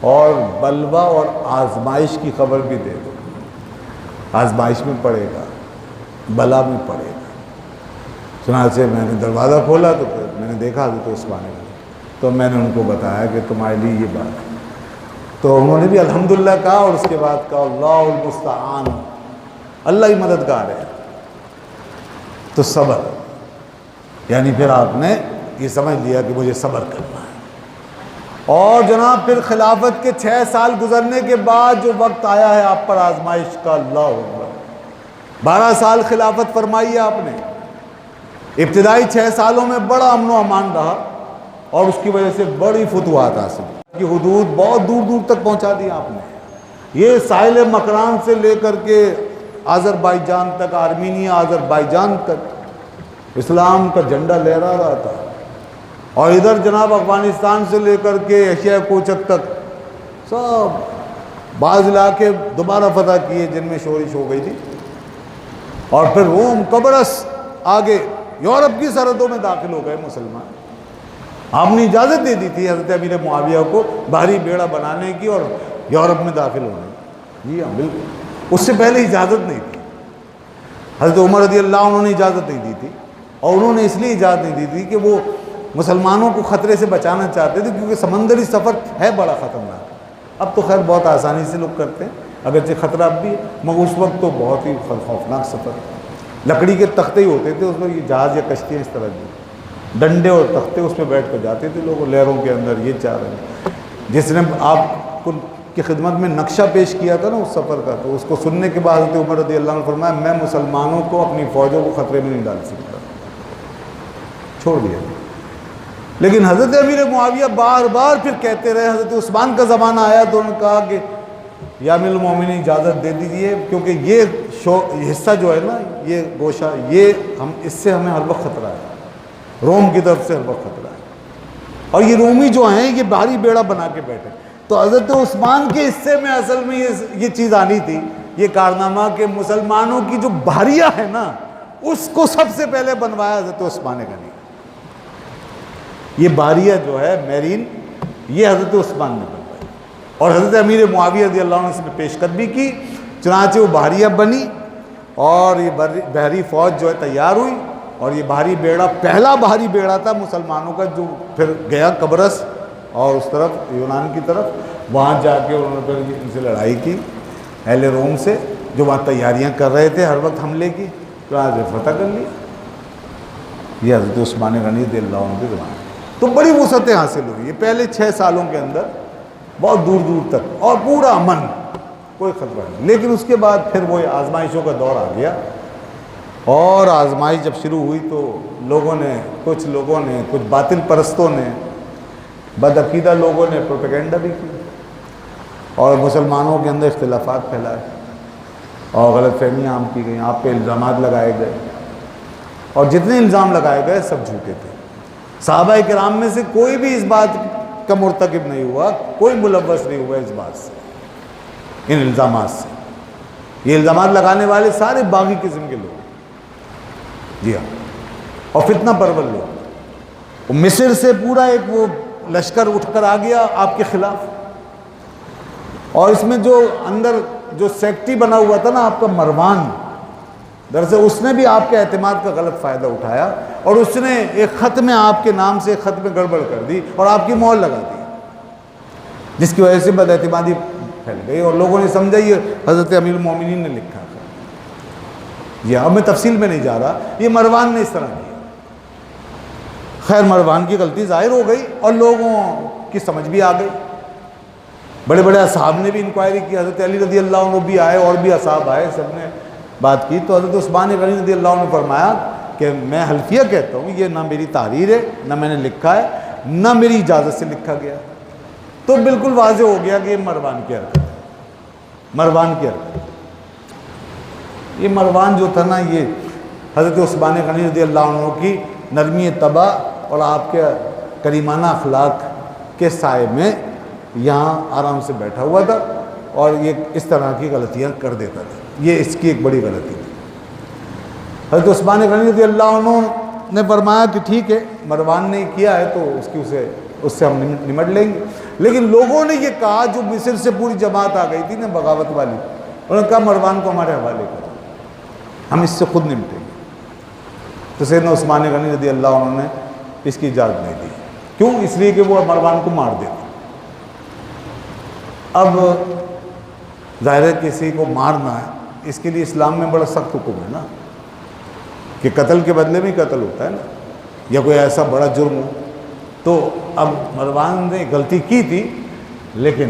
اور بلوا اور آزمائش کی خبر بھی دے دو۔ آزمائش میں پڑے گا، بلا میں پڑے گا۔ چنانچہ میں نے دروازہ کھولا تو میں نے دیکھا حضرت عثمان غنی، تو میں نے ان کو بتایا کہ تمہارے لیے یہ بات ہے۔ تو انہوں نے بھی الحمدللہ کہا اور اس کے بعد کہا اللہ المستعان، اللہ ہی مددگار ہے۔ تو صبر، یعنی پھر آپ نے یہ سمجھ لیا کہ مجھے صبر کرنا ہے۔ اور جناب پھر خلافت کے 6 سال گزرنے کے بعد جو وقت آیا ہے آپ پر آزمائش کا، اللہ اکبر، 12 سال خلافت فرمائی ہے آپ نے۔ ابتدائی 6 سالوں میں بڑا امن و امان رہا اور اس کی وجہ سے بڑی فتوحات حاصل کی، حدود بہت دور دور تک پہنچا دی آپ نے۔ یہ ساحل مکران سے لے کر کے آذربائیجان تک، آرمینیا آذربائیجان تک اسلام کا جھنڈا لہرا رہا تھا، اور ادھر جناب افغانستان سے لے کر کے ایشیا کوچک تک سب بعض علاقے دوبارہ فتح کیے جن میں شورش ہو گئی تھی، اور پھر روم، قبرص، آگے یورپ کی سرحدوں میں داخل ہو گئے مسلمان۔ آپ نے اجازت دے دی تھی حضرت امیر معاویہ کو بھاری بیڑا بنانے کی اور یورپ میں داخل ہونے کی، جی ہاں بالکل، اس سے پہلے اجازت نہیں تھی۔ حضرت عمر رضی اللہ عنہ نے اجازت نہیں دی تھی، اور انہوں نے اس لیے اجازت نہیں دی تھی کہ وہ مسلمانوں کو خطرے سے بچانا چاہتے تھے، کیونکہ سمندری سفر ہے بڑا خطرناک۔ اب تو خیر بہت آسانی سے لوگ کرتے ہیں، اگرچہ خطرہ اب بھی ہے، مگر اس وقت تو بہت ہی خوفناک سفر، لکڑی کے تختے ہی ہوتے تھے اس میں، یہ جہاز یا کشتیاں اس طرح کی، ڈنڈے اور تختے اس پہ بیٹھ کر جاتے تھے لوگ لہروں کے اندر۔ یہ چاہ رہے ہیں جس نے آپ کی خدمت میں نقشہ پیش کیا تھا نا اس سفر کا، تو اس کو سننے کے بعد حضرت عمر رضی اللہ عنہ فرمایا میں مسلمانوں کو اپنی فوجوں کو خطرے میں نہیں ڈال سکتا، چھوڑ دیا۔ لیکن حضرت امیر معاویہ بار بار پھر کہتے رہے، حضرت عثمان کا زمانہ آیا تو انہوں نے کہا کہ یا امیر المومنین اجازت دے دیجیے، کیونکہ یہ حصہ جو ہے نا، یہ گوشہ، یہ اس سے ہمیں ہر وقت خطرہ ہے، روم کی طرف سے ہر وقت خطرہ ہے، اور یہ رومی جو ہیں یہ بھاری بیڑا بنا کے بیٹھے۔ تو حضرت عثمان کے حصے میں اصل میں یہ چیز آنی تھی، یہ کارنامہ کہ مسلمانوں کی جو بحریہ ہے نا اس کو سب سے پہلے بنوایا حضرت عثمان غنی، یہ باریہ جو ہے میرین، یہ حضرت عثمان نے بنوائی اور حضرت امیر معاویہ رضی اللہ عنہ نے اس میں پیشکش بھی کی، چنانچہ وہ باریہ بنی اور یہ بحری فوج جو ہے تیار ہوئی، اور یہ بحری بیڑا پہلا بحری بیڑا تھا مسلمانوں کا جو پھر گیا قبرص اور اس طرف یونان کی طرف، وہاں جا کے انہوں نے پھر ان سے لڑائی کی اہل روم سے، جو وہاں تیاریاں کر رہے تھے ہر وقت حملے کی، تو آج فتح کر لی۔ یہ حضرت عثمان غنی رضی اللہ عنہ کے زمانے تو بڑی وسعتیں حاصل ہوئی ہے پہلے 6 سالوں کے اندر، بہت دور دور تک، اور پورا امن، کوئی خطرہ نہیں۔ لیکن اس کے بعد پھر وہ آزمائشوں کا دور آ گیا، اور آزمائش جب شروع ہوئی تو کچھ لوگوں نے کچھ باطل پرستوں نے، بدعقیدہ لوگوں نے پروپیگنڈا بھی کی اور مسلمانوں کے اندر اختلافات پھیلائے اور غلط فہمیاں عام کی گئیں، آپ پہ الزامات لگائے گئے، اور جتنے الزام لگائے گئے سب جھوٹے تھے۔ صحابہ کرام میں سے کوئی بھی اس بات کا مرتکب نہیں ہوا، کوئی ملوث نہیں ہوا اس بات سے، ان الزامات سے۔ یہ الزامات لگانے والے سارے باغی قسم کے لوگ، جی ہاں، اور فتنہ پرور لوگ۔ مصر سے پورا ایک وہ لشکر اٹھ کر آ گیا آپ کے خلاف، اور اس میں جو اندر جو سیکٹری بنا ہوا تھا نا آپ کا مروان، دراصل اس نے بھی آپ کے اعتماد کا غلط فائدہ اٹھایا، اور اس نے ایک خط میں آپ کے نام سے ایک خط میں گڑبڑ کر دی اور آپ کی مہر لگا دی، جس کی وجہ سے بد اعتمادی پھیل گئی اور لوگوں نے سمجھا یہ حضرت امیر المومنین نے لکھا تھا۔ یہ اب میں تفصیل میں نہیں جا رہا، یہ مروان نے اس طرح کیا۔ خیر مروان کی غلطی ظاہر ہو گئی اور لوگوں کی سمجھ بھی آ گئی، بڑے بڑے اصحاب نے بھی انکوائری کی، حضرت علی رضی اللہ عنہ بھی آئے اور بھی اصحاب آئے، سب نے بات کی، تو حضرت عثمان غنی رضی اللہ عنہ نے فرمایا کہ میں حلفیہ کہتا ہوں یہ نہ میری تحریر ہے، نہ میں نے لکھا ہے، نہ میری اجازت سے لکھا گیا۔ تو بالکل واضح ہو گیا کہ یہ مروان کی حرکت ہے، مروان کی حرکت۔ یہ مروان جو تھا نا، یہ حضرت عثمان غنی رضی اللہ عنہ کی نرمی طبع اور آپ کے کریمانہ اخلاق کے سائے میں یہاں آرام سے بیٹھا ہوا تھا، اور یہ اس طرح کی غلطیاں کر دیتا تھا۔ یہ اس کی ایک بڑی غلطی تھی۔ حضرت عثمان غنی رضی اللہ عنہ نے فرمایا کہ ٹھیک ہے مروان نے کیا ہے تو اس سے ہم نمٹ لیں گے، لیکن لوگوں نے یہ کہا، جو مصر سے پوری جماعت آ گئی تھی نا بغاوت والی، انہوں نے کہا مروان کو ہمارے حوالے کرو، ہم اس سے خود نمٹیں گے۔ تو سیدنا عثمان غنی رضی اللہ عنہ نے اس کی اجازت نہیں دی۔ کیوں؟ اس لیے کہ وہ مروان کو مار دیتے۔ اب ظاہر ہے کسی کو مارنا ہے، اس کے لیے اسلام میں بڑا سخت حکم ہے نا، کہ قتل کے بدلے میں قتل ہوتا ہے نا، یا کوئی ایسا بڑا جرم ہو۔ تو اب مروان نے غلطی کی تھی، لیکن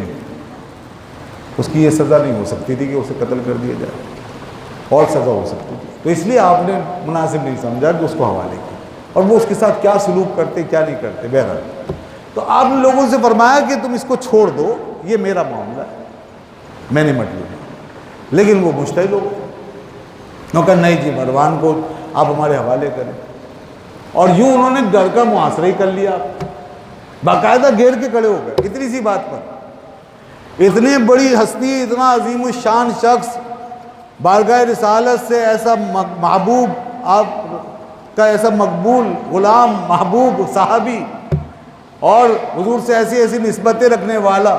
اس کی یہ سزا نہیں ہو سکتی تھی کہ اسے قتل کر دیا جائے، اور سزا ہو سکتی تھی، تو اس لیے آپ نے مناسب نہیں سمجھا کہ اس کو حوالے کیا، اور وہ اس کے ساتھ کیا سلوک کرتے کیا نہیں کرتے بہرحال۔ تو آپ نے لوگوں سے فرمایا کہ تم اس کو چھوڑ دو، یہ میرا معاملہ ہے، میں نے مت لوں گا۔ لیکن وہ مجتہد ہو گئے، انہوں نے کہا نہیں جی مروان کو آپ ہمارے حوالے کریں، اور یوں انہوں نے ڈر کا محاصرہ ہی کر لیا، باقاعدہ گھیر کے کھڑے ہو گئے اتنی سی بات پر۔ اتنی بڑی ہستی، اتنا عظیم الشان شخص، بارگاہ رسالت سے ایسا محبوب، آپ کا ایسا مقبول غلام، محبوب صحابی، اور حضور سے ایسی ایسی نسبتیں رکھنے والا،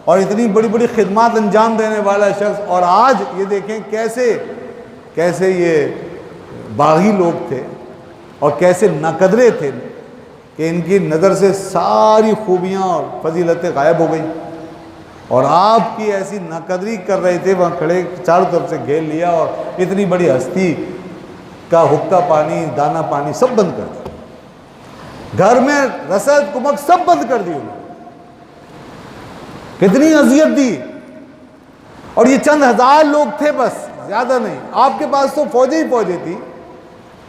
اور اتنی بڑی بڑی خدمات انجام دینے والا شخص، اور آج یہ دیکھیں کیسے یہ باغی لوگ تھے اور کیسے ناقدرے تھے کہ ان کی نظر سے ساری خوبیاں اور فضیلتیں غائب ہو گئیں، اور آپ کی ایسی ناقدری کر رہے تھے، وہاں کھڑے چاروں طرف سے گھیر لیا، اور اتنی بڑی ہستی کا حقہ پانی، دانہ پانی سب بند کر دیا، گھر میں رسد کمک سب بند کر دی انہوں نے۔ کتنی اذیت دی، اور یہ چند ہزار لوگ تھے بس، زیادہ نہیں۔ آپ کے پاس تو فوجیں ہی فوجیں تھی،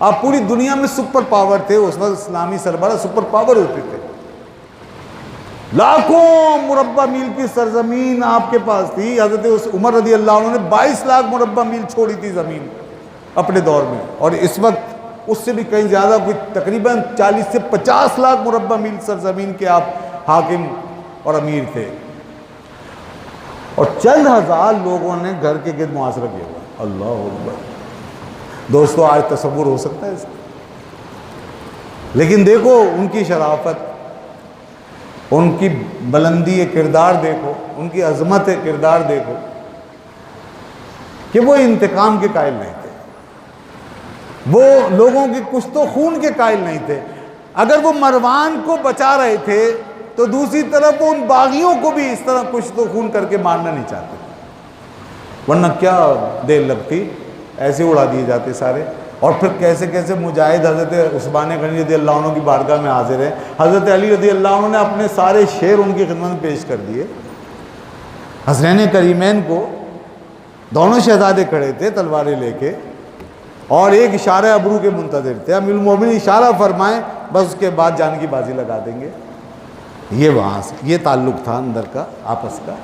آپ پوری دنیا میں سپر پاور تھے اس وقت، اسلامی سربراہ سپر پاور ہوتے تھے، لاکھوں مربع میل کی سرزمین آپ کے پاس تھی۔ حضرت عمر رضی اللہ عنہ نے 22 لاکھ مربع میل چھوڑی تھی زمین اپنے دور میں، اور اس وقت اس سے بھی کہیں زیادہ، کوئی تقریباً 40 سے 50 لاکھ مربع میل سرزمین کے آپ حاکم اور امیر تھے، اور چند ہزار لوگوں نے گھر کے گرد محاصرہ کیا ہوا۔ اللہ اکبر! دوستو آج تصور ہو سکتا ہے اس کا؟ لیکن دیکھو ان کی شرافت، ان کی بلندی کردار دیکھو، ان کی عظمت کردار دیکھو کہ وہ انتقام کے قائل نہیں تھے، وہ لوگوں کے کشت و خون کے قائل نہیں تھے۔ اگر وہ مروان کو بچا رہے تھے تو دوسری طرف وہ ان باغیوں کو بھی اس طرح کشت و خون کر کے مارنا نہیں چاہتے، ورنہ کیا دیر لگتی، ایسے اڑا دیے جاتے سارے۔ اور پھر کیسے کیسے مجاہد حضرت عثمان غنی رضی اللہ عنہ کی بارگاہ میں حاضر ہیں، حضرت علی رضی اللہ عنہ نے اپنے سارے شعر ان کی خدمت میں پیش کر دیے۔ حسنین کریمین کو دونوں شہزادے کھڑے تھے تلواریں لے کے، اور ایک اشارہ ابرو کے منتظر تھے، امیر المومنین اشارہ فرمائیں بس اس کے بعد جان کی بازی لگا دیں گے۔ یہ وہاں سے یہ تعلق تھا اندر کا، آپس کا۔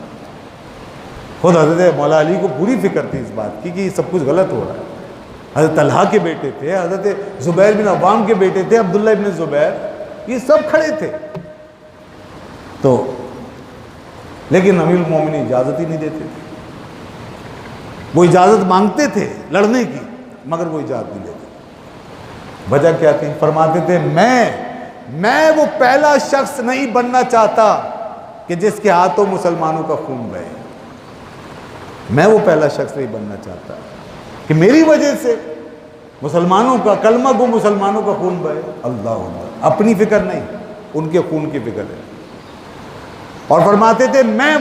خود حضرت مولا علی کو پوری فکر تھی اس بات کی کہ یہ سب کچھ غلط ہو رہا ہے۔ حضرت طلحہ کے بیٹے تھے، حضرت زبیر بن عوام کے بیٹے تھے، عبداللہ بن زبیر، یہ سب کھڑے تھے تو، لیکن امیر المومنین اجازت ہی نہیں دیتے تھے۔ وہ اجازت مانگتے تھے لڑنے کی مگر وہ اجازت نہیں دیتے۔ وجہ کیا تھی؟ فرماتے تھے میں وہ پہلا شخص نہیں بننا چاہتا کہ جس کے ہاتھوں مسلمانوں کا خون بہے، میں وہ پہلا شخص نہیں بننا چاہتا کہ میری وجہ سے مسلمانوں کا کلمہ گو مسلمانوں کا خون بہے۔ اللہ اپنی فکر نہیں، ان کے خون کی فکر ہے۔ اور فرماتے تھے میں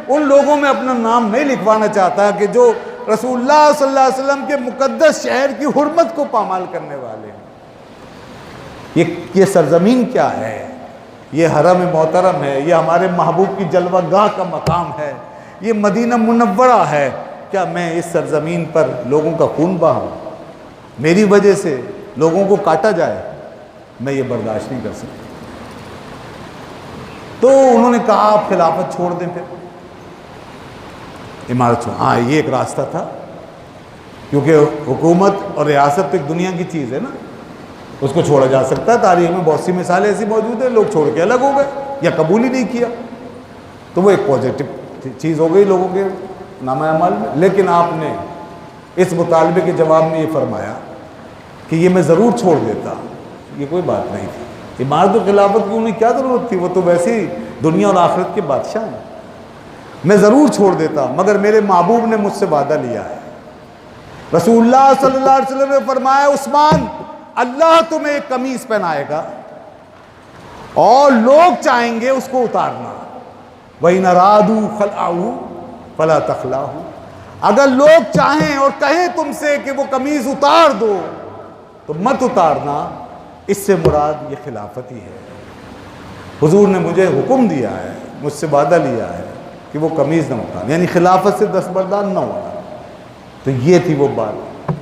ان لوگوں میں اپنا نام نہیں لکھوانا چاہتا کہ جو رسول اللہ صلی اللہ علیہ وسلم کے مقدس شہر کی حرمت کو پامال کرنے والے ہیں۔ یہ سرزمین کیا ہے؟ یہ حرم محترم ہے، یہ ہمارے محبوب کی جلوہ گاہ کا مقام ہے، یہ مدینہ منورہ ہے۔ کیا میں اس سرزمین پر لوگوں کا خون بہاؤں، میری وجہ سے لوگوں کو کاٹا جائے؟ میں یہ برداشت نہیں کر سکتا۔ تو انہوں نے کہا آپ خلافت چھوڑ دیں، پھر عمارت چھوڑ۔ ہاں یہ ایک راستہ تھا، کیونکہ حکومت اور ریاست تو ایک دنیا کی چیز ہے نا، اس کو چھوڑا جا سکتا ہے۔ تاریخ میں بہت سی مثالیں ایسی موجود ہیں، لوگ چھوڑ کے الگ ہو گئے یا قبول ہی نہیں کیا، تو وہ ایک پازیٹو چیز ہو گئی لوگوں کے نامہ اعمال میں۔ لیکن آپ نے اس مطالبے کے جواب میں یہ فرمایا کہ یہ میں ضرور چھوڑ دیتا، یہ کوئی بات نہیں تھی۔ عمارت و خلافت کی انہیں کیا ضرورت تھی، وہ تو ویسے ہی دنیا اور آخرت کے بادشاہ ہیں۔ میں ضرور چھوڑ دیتا مگر میرے محبوب نے مجھ سے وعدہ لیا ہے۔ رسول اللہ صلی اللہ علیہ وسلم نے فرمایا عثمان اللہ تمہیں ایک قمیص پہنائے گا اور لوگ چاہیں گے اس کو اتارنا، وَإِنْ أَرَادُوا خَلْعَهُ فَلَا تَخْلَعْهُ، اگر لوگ چاہیں اور کہیں تم سے کہ وہ قمیص اتار دو تو مت اتارنا، اس سے مراد یہ خلافت ہی ہے۔ حضور نے مجھے حکم دیا ہے، مجھ سے وعدہ لیا ہے کہ وہ قمیض نہ اتار، یعنی خلافت سے دستبردار نہ ہونا۔ تو یہ تھی وہ بات،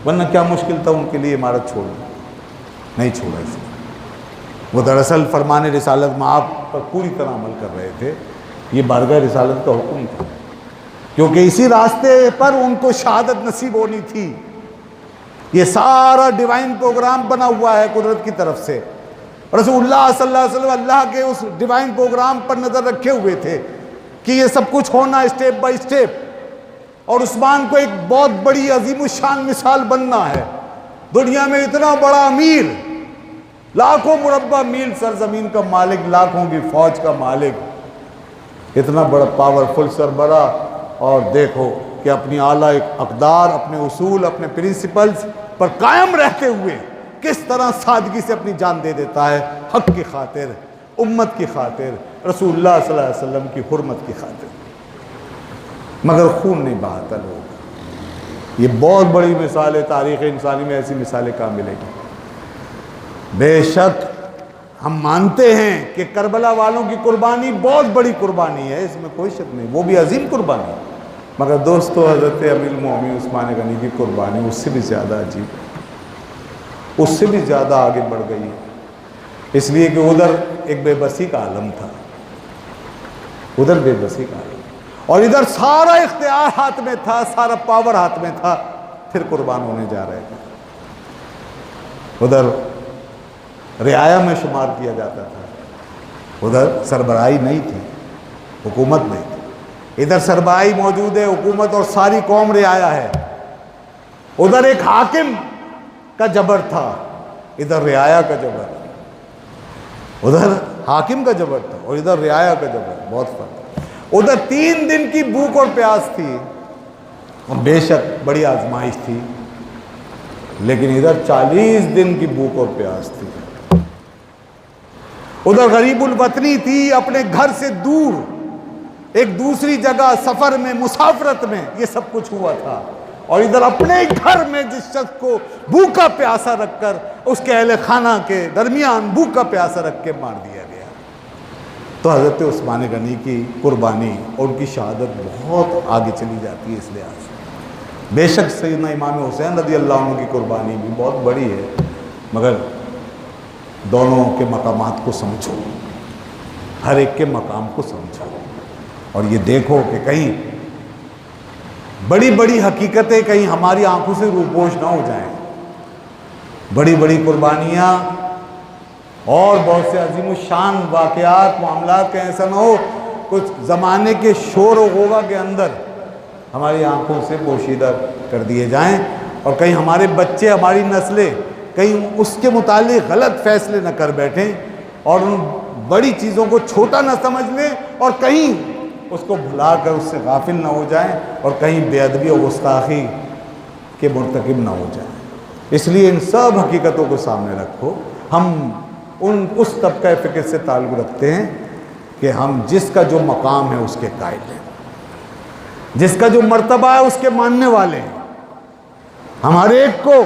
ورنہ کیا مشکل تھا ان کے لیے عمارت چھوڑنا، نہیں چھوڑا اسے۔ وہ دراصل فرمان رسالت میں آپ پر پوری طرح عمل کر رہے تھے، یہ بارگاہ رسالت کا حکم تھا، کیونکہ اسی راستے پر ان کو شہادت نصیب ہونی تھی۔ یہ سارا ڈیوائن پروگرام بنا ہوا ہے قدرت کی طرف سے۔ رسول اللہ صلی اللہ علیہ وسلم اللہ کے اس ڈیوائن پروگرام پر نظر رکھے ہوئے تھے کہ یہ سب کچھ ہونا اسٹیپ بائی اسٹیپ، اور عثمان کو ایک بہت بڑی عظیم الشان مثال بننا ہے۔ دنیا میں اتنا بڑا امیر، لاکھوں مربع میل سرزمین کا مالک، لاکھوں کی فوج کا مالک، اتنا بڑا پاورفل سربراہ، اور دیکھو کہ اپنی اعلیٰ اقدار، اپنے اصول، اپنے پرنسپلز پر قائم رہتے ہوئے کس طرح سادگی سے اپنی جان دے دیتا ہے، حق کی خاطر، امت کی خاطر، رسول اللہ صلی اللہ علیہ وسلم کی حرمت کی خاطر، مگر خون نہیں بہاتا لوگ۔ یہ بہت بڑی مثال ہے، تاریخ انسانی میں ایسی مثالیں کہاں ملے گی۔ بے شک ہم مانتے ہیں کہ کربلا والوں کی قربانی بہت بڑی قربانی ہے، اس میں کوئی شک نہیں، وہ بھی عظیم قربانی ہے، مگر دوستو حضرت امیر المومنین عثمان غنی کی قربانی اس سے بھی زیادہ عجیب، اس سے بھی زیادہ آگے بڑھ گئی ہے، اس لیے کہ ادھر ایک بے بسی کا عالم تھا، ادھر بے بسی کا عالم، اور ادھر سارا اختیار ہاتھ میں تھا، سارا پاور ہاتھ میں تھا، پھر قربان ہونے جا رہے تھے۔ ادھر رعایا میں شمار کیا جاتا تھا، ادھر سربراہی نہیں تھی، حکومت نہیں تھی، ادھر سربراہی موجود ہے، حکومت اور ساری قوم رعایا ہے۔ ادھر ایک حاکم کا جبر تھا، ادھر رعایا کا جبر۔ ادھر حاکم کا جبر تھا اور ادھر رعایا کا جبر، بہت فرق۔ ادھر 3 دن کی بھوک اور پیاس تھی، بے شک بڑی آزمائش تھی، لیکن ادھر 40 دن کی بھوک اور پیاس تھی۔ ادھر غریب الوطنی تھی، اپنے گھر سے دور ایک دوسری جگہ سفر میں، مسافرت میں یہ سب کچھ ہوا تھا، اور ادھر اپنے غر میں جس شخص کو بھوکا پیاسا رکھ کر اس کے اہل خانہ کے درمیان بھوکا پیاسا رکھ کے مار دیا گیا۔ تو حضرت عثمان غنی کی قربانی اور ان کی شہادت بہت آگے چلی جاتی ہے اس لحاظ سے۔ بے شک سیدنا امام حسین رضی اللہ عنہ کی قربانی بھی بہت بڑی ہے، مگر دونوں کے مقامات کو سمجھو، ہر ایک کے مقام کو سمجھو، اور یہ دیکھو کہ کہیں بڑی بڑی حقیقتیں کہیں ہماری آنکھوں سے روپوش نہ ہو جائیں۔ بڑی بڑی قربانیاں اور بہت سے عظیم الشان واقعات، معاملات کا ایسا نہ ہو کچھ زمانے کے شور و غوغا کے اندر ہماری آنکھوں سے پوشیدہ کر دیے جائیں، اور کہیں ہمارے بچے، ہماری نسلیں کہیں اس کے متعلق غلط فیصلے نہ کر بیٹھیں اور ان بڑی چیزوں کو چھوٹا نہ سمجھ لیں، اور کہیں اس کو بھلا کر اس سے غافل نہ ہو جائیں، اور کہیں بے ادبی و گستاخی کے مرتکب نہ ہو جائیں۔ اس لیے ان سب حقیقتوں کو سامنے رکھو۔ ہم اس طبقہ فکر سے تعلق رکھتے ہیں کہ ہم جس کا جو مقام ہے اس کے قائل ہیں، جس کا جو مرتبہ ہے اس کے ماننے والے ہیں، ہمارے ایک کو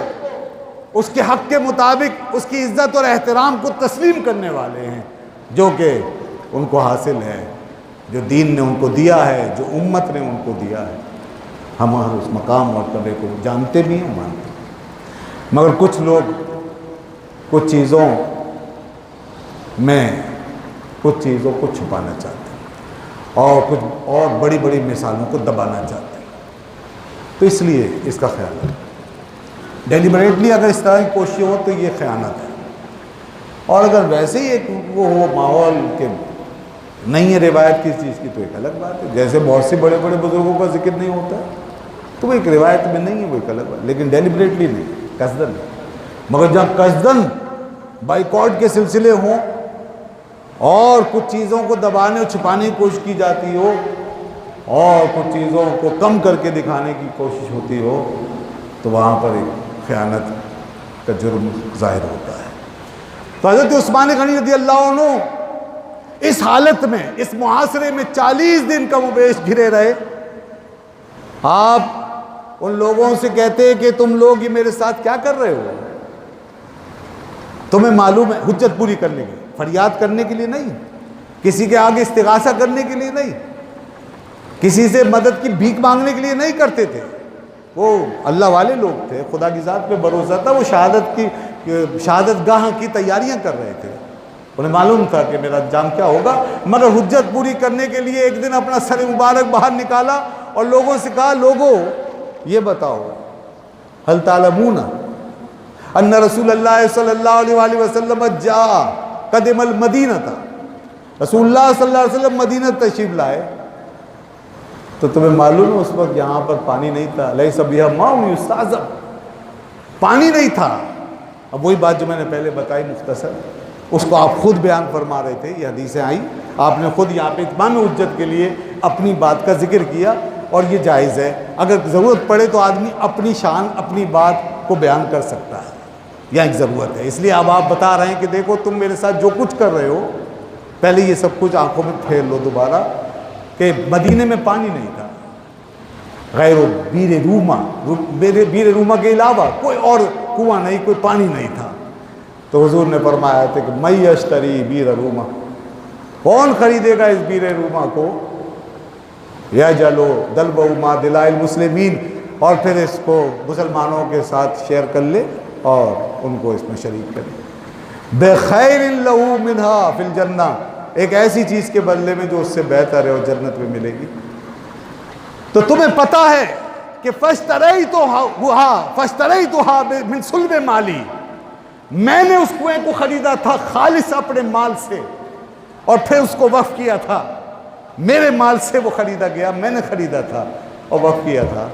اس کے حق کے مطابق اس کی عزت اور احترام کو تسلیم کرنے والے ہیں، جو کہ ان کو حاصل ہے، جو دین نے ان کو دیا ہے، جو امت نے ان کو دیا ہے۔ ہم اس مقام مرتبے کو جانتے بھی ہیں، مانتے ہیں، مگر کچھ لوگ کچھ چیزوں میں کچھ چیزوں کو چھپانا چاہتے ہیں اور کچھ اور بڑی بڑی مثالوں کو دبانا چاہتے ہیں، تو اس لیے اس کا خیال رکھیں۔ ڈیلیبریٹلی اگر اس طرح کی کوشش ہو تو یہ خیانت ہے، اور اگر ویسے ہی ایک وہ ہو ماحول کے نہیں ہے روایت کس چیز کی تو ایک الگ بات ہے، جیسے بہت سے بڑے بڑے بزرگوں کا ذکر نہیں ہوتا تو وہ ایک روایت میں نہیں ہے، وہ ایک الگ بات، لیکن ڈیلیبریٹلی نہیں، قصدن نہیں۔ مگر جہاں قصدن بائیکاٹ کے سلسلے ہوں اور کچھ چیزوں کو دبانے اور چھپانے کی کوشش کی جاتی ہو اور کچھ چیزوں کو کم کر کے دکھانے کی کوشش ہوتی ہو، تو وہاں پر ایک خیانت کا جرم ظاہر ہوتا ہے۔ تو حضرت عثمان غنی رضی اللہ عنہ اس حالت میں، اس محاصرے میں 40 دن کا بیش گھرے رہے۔ آپ ان لوگوں سے کہتے کہ تم لوگ یہ میرے ساتھ کیا کر رہے ہو؟ تمہیں معلوم ہے، حجت پوری کرنے کے لیے، فریاد کرنے کے لیے نہیں، کسی کے آگے استغاثہ کرنے کے لیے نہیں، کسی سے مدد کی بھیک مانگنے کے لیے نہیں کرتے تھے۔ وہ اللہ والے لوگ تھے، خدا کی ذات پہ بھروسہ تھا، وہ شہادت گاہ کی تیاریاں کر رہے تھے، انہیں معلوم تھا کہ میرا انجام کیا ہوگا، مگر حجت پوری کرنے کے لیے ایک دن اپنا سر مبارک باہر نکالا اور لوگوں سے کہا، لوگوں یہ بتاؤ، هل تعلمون ان رسول اللہ صلی اللہ علیہ وسلم جاء قدم المدینہ تھا، رسول اللہ صلی اللہ علیہ وسلم مدینہ تشریف لائے، تو تمہیں معلوم ہے اس وقت یہاں پر پانی نہیں تھا، لیس بہا ماء یستعذب، پانی نہیں تھا۔ اب وہی بات جو میں نے پہلے بتائی مختصر، اس کو آپ خود بیان فرما رہے تھے، یہ حدیثیں آئی، آپ نے خود یہاں پہ اتمام حجت کے لیے اپنی بات کا ذکر کیا، اور یہ جائز ہے، اگر ضرورت پڑے تو آدمی اپنی شان، اپنی بات کو بیان کر سکتا ہے، یہاں ایک ضرورت ہے۔ اس لیے اب آپ بتا رہے ہیں کہ دیکھو تم میرے ساتھ جو کچھ کر رہے ہو، پہلے یہ سب کچھ آنکھوں میں پھیر لو دوبارہ کہ مدینے میں پانی نہیں تھا، غیر بیر روما، بیر روما کے علاوہ کوئی اور کنواں نہیں، کوئی پانی نہیں تھا۔ تو حضور نے فرمایا تھا کہ میں یشتری بیر روما، کون خریدے گا اس بیر روما کو، یا جلو دلبہ ما دلائل المسلمین، اور پھر اس کو مسلمانوں کے ساتھ شیئر کر لے اور ان کو اس میں شریک کرے، بخیر لہو منہا فی الجنہ، ایک ایسی چیز کے بدلے میں جو اس سے بہتر ہے اور جنت میں ملے گی۔ تو تمہیں پتہ ہے کہ فاشتریتھا من صلب مالی، میں نے اس کنویں کو خریدا تھا خالص اپنے مال سے، اور پھر اس کو وقف کیا تھا، میرے مال سے وہ خریدا گیا، میں نے خریدا تھا اور وقف کیا تھا،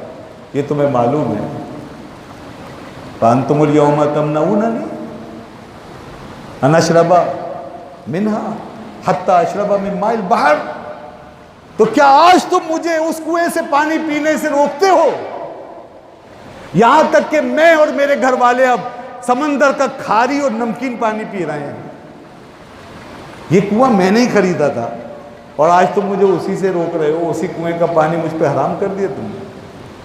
یہ تمہیں معلوم ہے۔ فَأَنْتُمُ الْيَوْمَ تَمْنَعُونَنِي أَنْ أَشْرَبَ منہا حتی اشرب من ماء البحر، تو کیا آج تم مجھے اس کنویں سے پانی پینے سے روکتے ہو؟ یہاں تک کہ میں اور میرے گھر والے اب سمندر کا کھاری اور نمکین پانی پی رہے ہیں۔ یہ کنواں میں نے ہی خریدا تھا اور آج تم مجھے اسی سے روک رہے ہو، اسی کنویں کا پانی مجھ پہ حرام کر دیا تم نے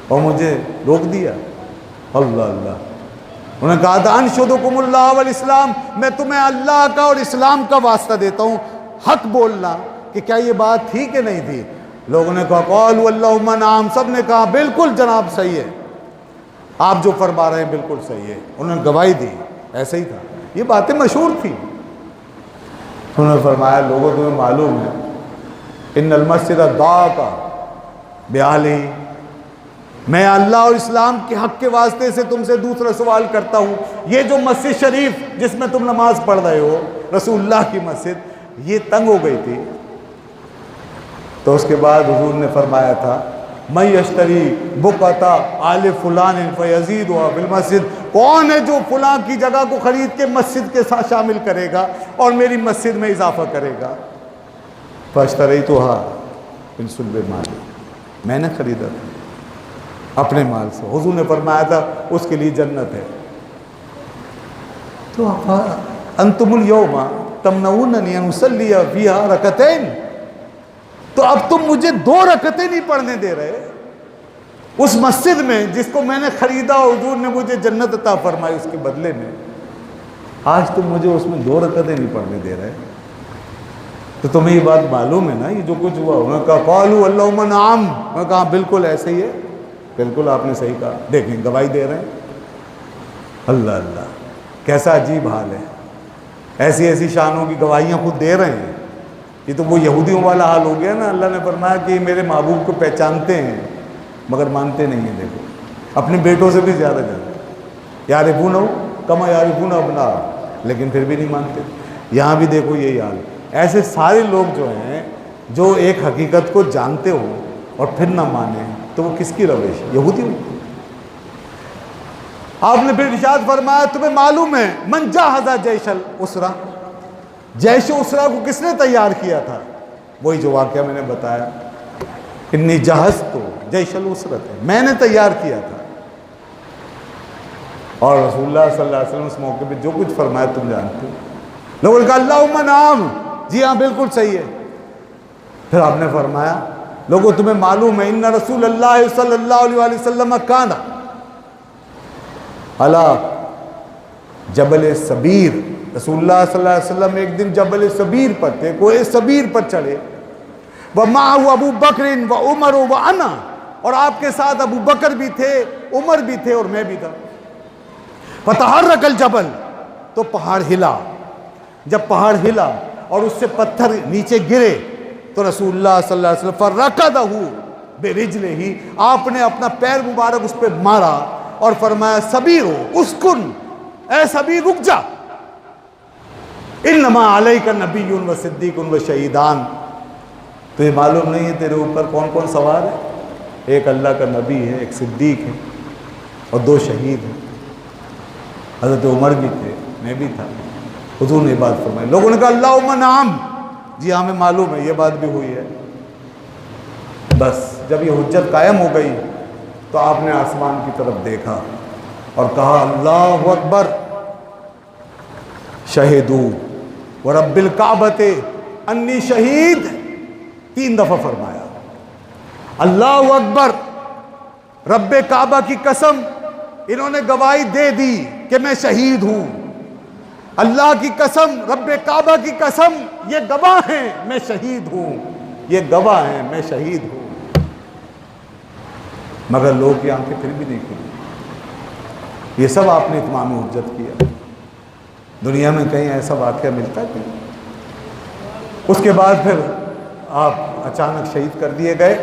اور مجھے روک دیا۔ اللہ اللہ، انہوں نے کہا تھا انشدکم اللہ والاسلام، میں تمہیں اللہ کا اور اسلام کا واسطہ دیتا ہوں، حق بولنا کہ کیا یہ بات تھی کہ نہیں تھی۔ لوگوں نے کہا قالوا اللہم نعم، سب نے کہا بالکل جناب صحیح ہے، آپ جو فرما رہے ہیں بالکل صحیح ہے۔ انہوں نے گواہی دی، ایسا ہی تھا، یہ باتیں مشہور تھیں۔ انہوں نے فرمایا لوگوں تمہیں معلوم ہے ان المسجد ضاق بأہلہ، میں اللہ اور اسلام کے حق کے واسطے سے تم سے دوسرا سوال کرتا ہوں، یہ جو مسجد شریف جس میں تم نماز پڑھ رہے ہو، رسول اللہ کی مسجد، یہ تنگ ہو گئی تھی۔ تو اس کے بعد حضور نے فرمایا تھا میں یشتری بقعۃ آل فلان فیزیدها بالمسجد، کون ہے جو فلاں کی جگہ کو خرید کے مسجد کے ساتھ شامل کرے گا اور میری مسجد میں اضافہ کرے گا؟ فاشتریتها من صلب مالی، میں نے خریدا تھا اپنے مال سے۔ حضور نے فرمایا تھا اس کے لیے جنت ہے۔ تو انتم اليوم تمنعوننی ان اصلی فیہا رکعتین، تو اب تم مجھے 2 رکعتیں نہیں پڑھنے دے رہے اس مسجد میں جس کو میں نے خریدا، حضور نے مجھے جنت عطا فرمائی اس کے بدلے میں، آج تم مجھے اس میں 2 رکعتیں نہیں پڑھنے دے رہے۔ تو تمہیں یہ بات معلوم ہے نا یہ جو کچھ ہوا؟ انہوں نے کہا قالوا اللہم نعم، انہوں نے کہا بالکل ایسے ہی ہے، بالکل آپ نے صحیح کہا، دیکھیں گواہی دے رہے ہیں۔ اللہ اللہ، کیسا عجیب حال ہے، ایسی ایسی شانوں کی گواہیاں خود دے رہے ہیں۔ یہ تو وہ یہودیوں والا حال ہو گیا نا، اللہ نے فرمایا کہ یہ میرے محبوب کو پہچانتے ہیں مگر مانتے نہیں ہیں۔ دیکھو اپنے بیٹوں سے بھی زیادہ جانتے، یعرفونہ کما یعرفون ابناءہم، لیکن پھر بھی نہیں مانتے۔ یہاں بھی دیکھو یہی حال، ایسے سارے لوگ جو ہیں جو ایک حقیقت کو جانتے ہوں اور پھر نہ مانیں تو وہ کس کی روش؟ یہودی ہوں۔ آپ نے پھر ارشاد فرمایا تمہیں معلوم ہے من جہز جیش الاسرہ، جیش اسرہ کو کس نے تیار کیا تھا؟ وہی جو واقعہ میں نے بتایا، انی جہزت جیش الاسرۃ، میں نے تیار کیا تھا۔ اور رسول اللہ صلی اللہ علیہ وسلم اس موقع پہ جو کچھ فرمایا تم جانتے ہو۔ لوگوں نے کہا اللہم نعم، جی ہاں بالکل صحیح ہے۔ پھر آپ نے فرمایا لوگوں تمہیں معلوم ہے ان رسول اللہ صلی اللہ علیہ وسلم کانا علی جبل صبیر، رسول اللہ صلی اللہ علیہ وسلم ایک دن جبل صبیر پر تھے، کوہ صبیر پر چڑھے، وَمَعَهُ ابو بکر وعمر وَأَنَا، اور آپ کے ساتھ ابو بکر بھی تھے، عمر بھی تھے اور میں بھی تھا۔ فَتَحَرَّكَ الْجَبَلِ، تو پہاڑ ہلا، جب پہاڑ ہلا اور اس سے پتھر نیچے گرے تو رسول اللہ صلی اللہ علیہ وسلم فَرَّكَدَهُ بِرِجْلِهِ، آپ نے اپنا پیر مبارک اس پہ مارا اور فرمایا صبیر اسکن، اے صبیر رک جا، انما علیک نبی و صدیق و شہیدان، تو یہ معلوم نہیں ہے تیرے اوپر کون کون سوار ہے؟ ایک اللہ کا نبی ہے، ایک صدیق ہے اور 2 شہید ہیں۔ حضرت عمر بھی تھے، میں بھی تھا۔ حضور نے بات فرمائی، لوگوں نے کہا اللہم نعم، جی ہمیں معلوم ہے یہ بات بھی ہوئی ہے۔ بس جب یہ حجت قائم ہو گئی تو آپ نے آسمان کی طرف دیکھا اور کہا اللہ اکبر، شہدو ورب الکعبۃ انی شہید، 3 دفعہ فرمایا اللہ اکبر، رب کعبہ کی قسم، انہوں نے گواہی دے دی کہ میں شہید ہوں، اللہ کی قسم، رب کعبہ کی قسم، یہ گواہ ہیں میں شہید ہوں، یہ گواہ ہیں میں شہید ہوں۔ مگر لوگ کی آنکھیں پھر بھی نہیں کھلی۔ یہ سب آپ نے اتمام حجت کیا۔ دنیا میں کہیں ایسا واقعہ ملتا ہے؟ اس کے بعد پھر آپ اچانک شہید کر دیے گئے۔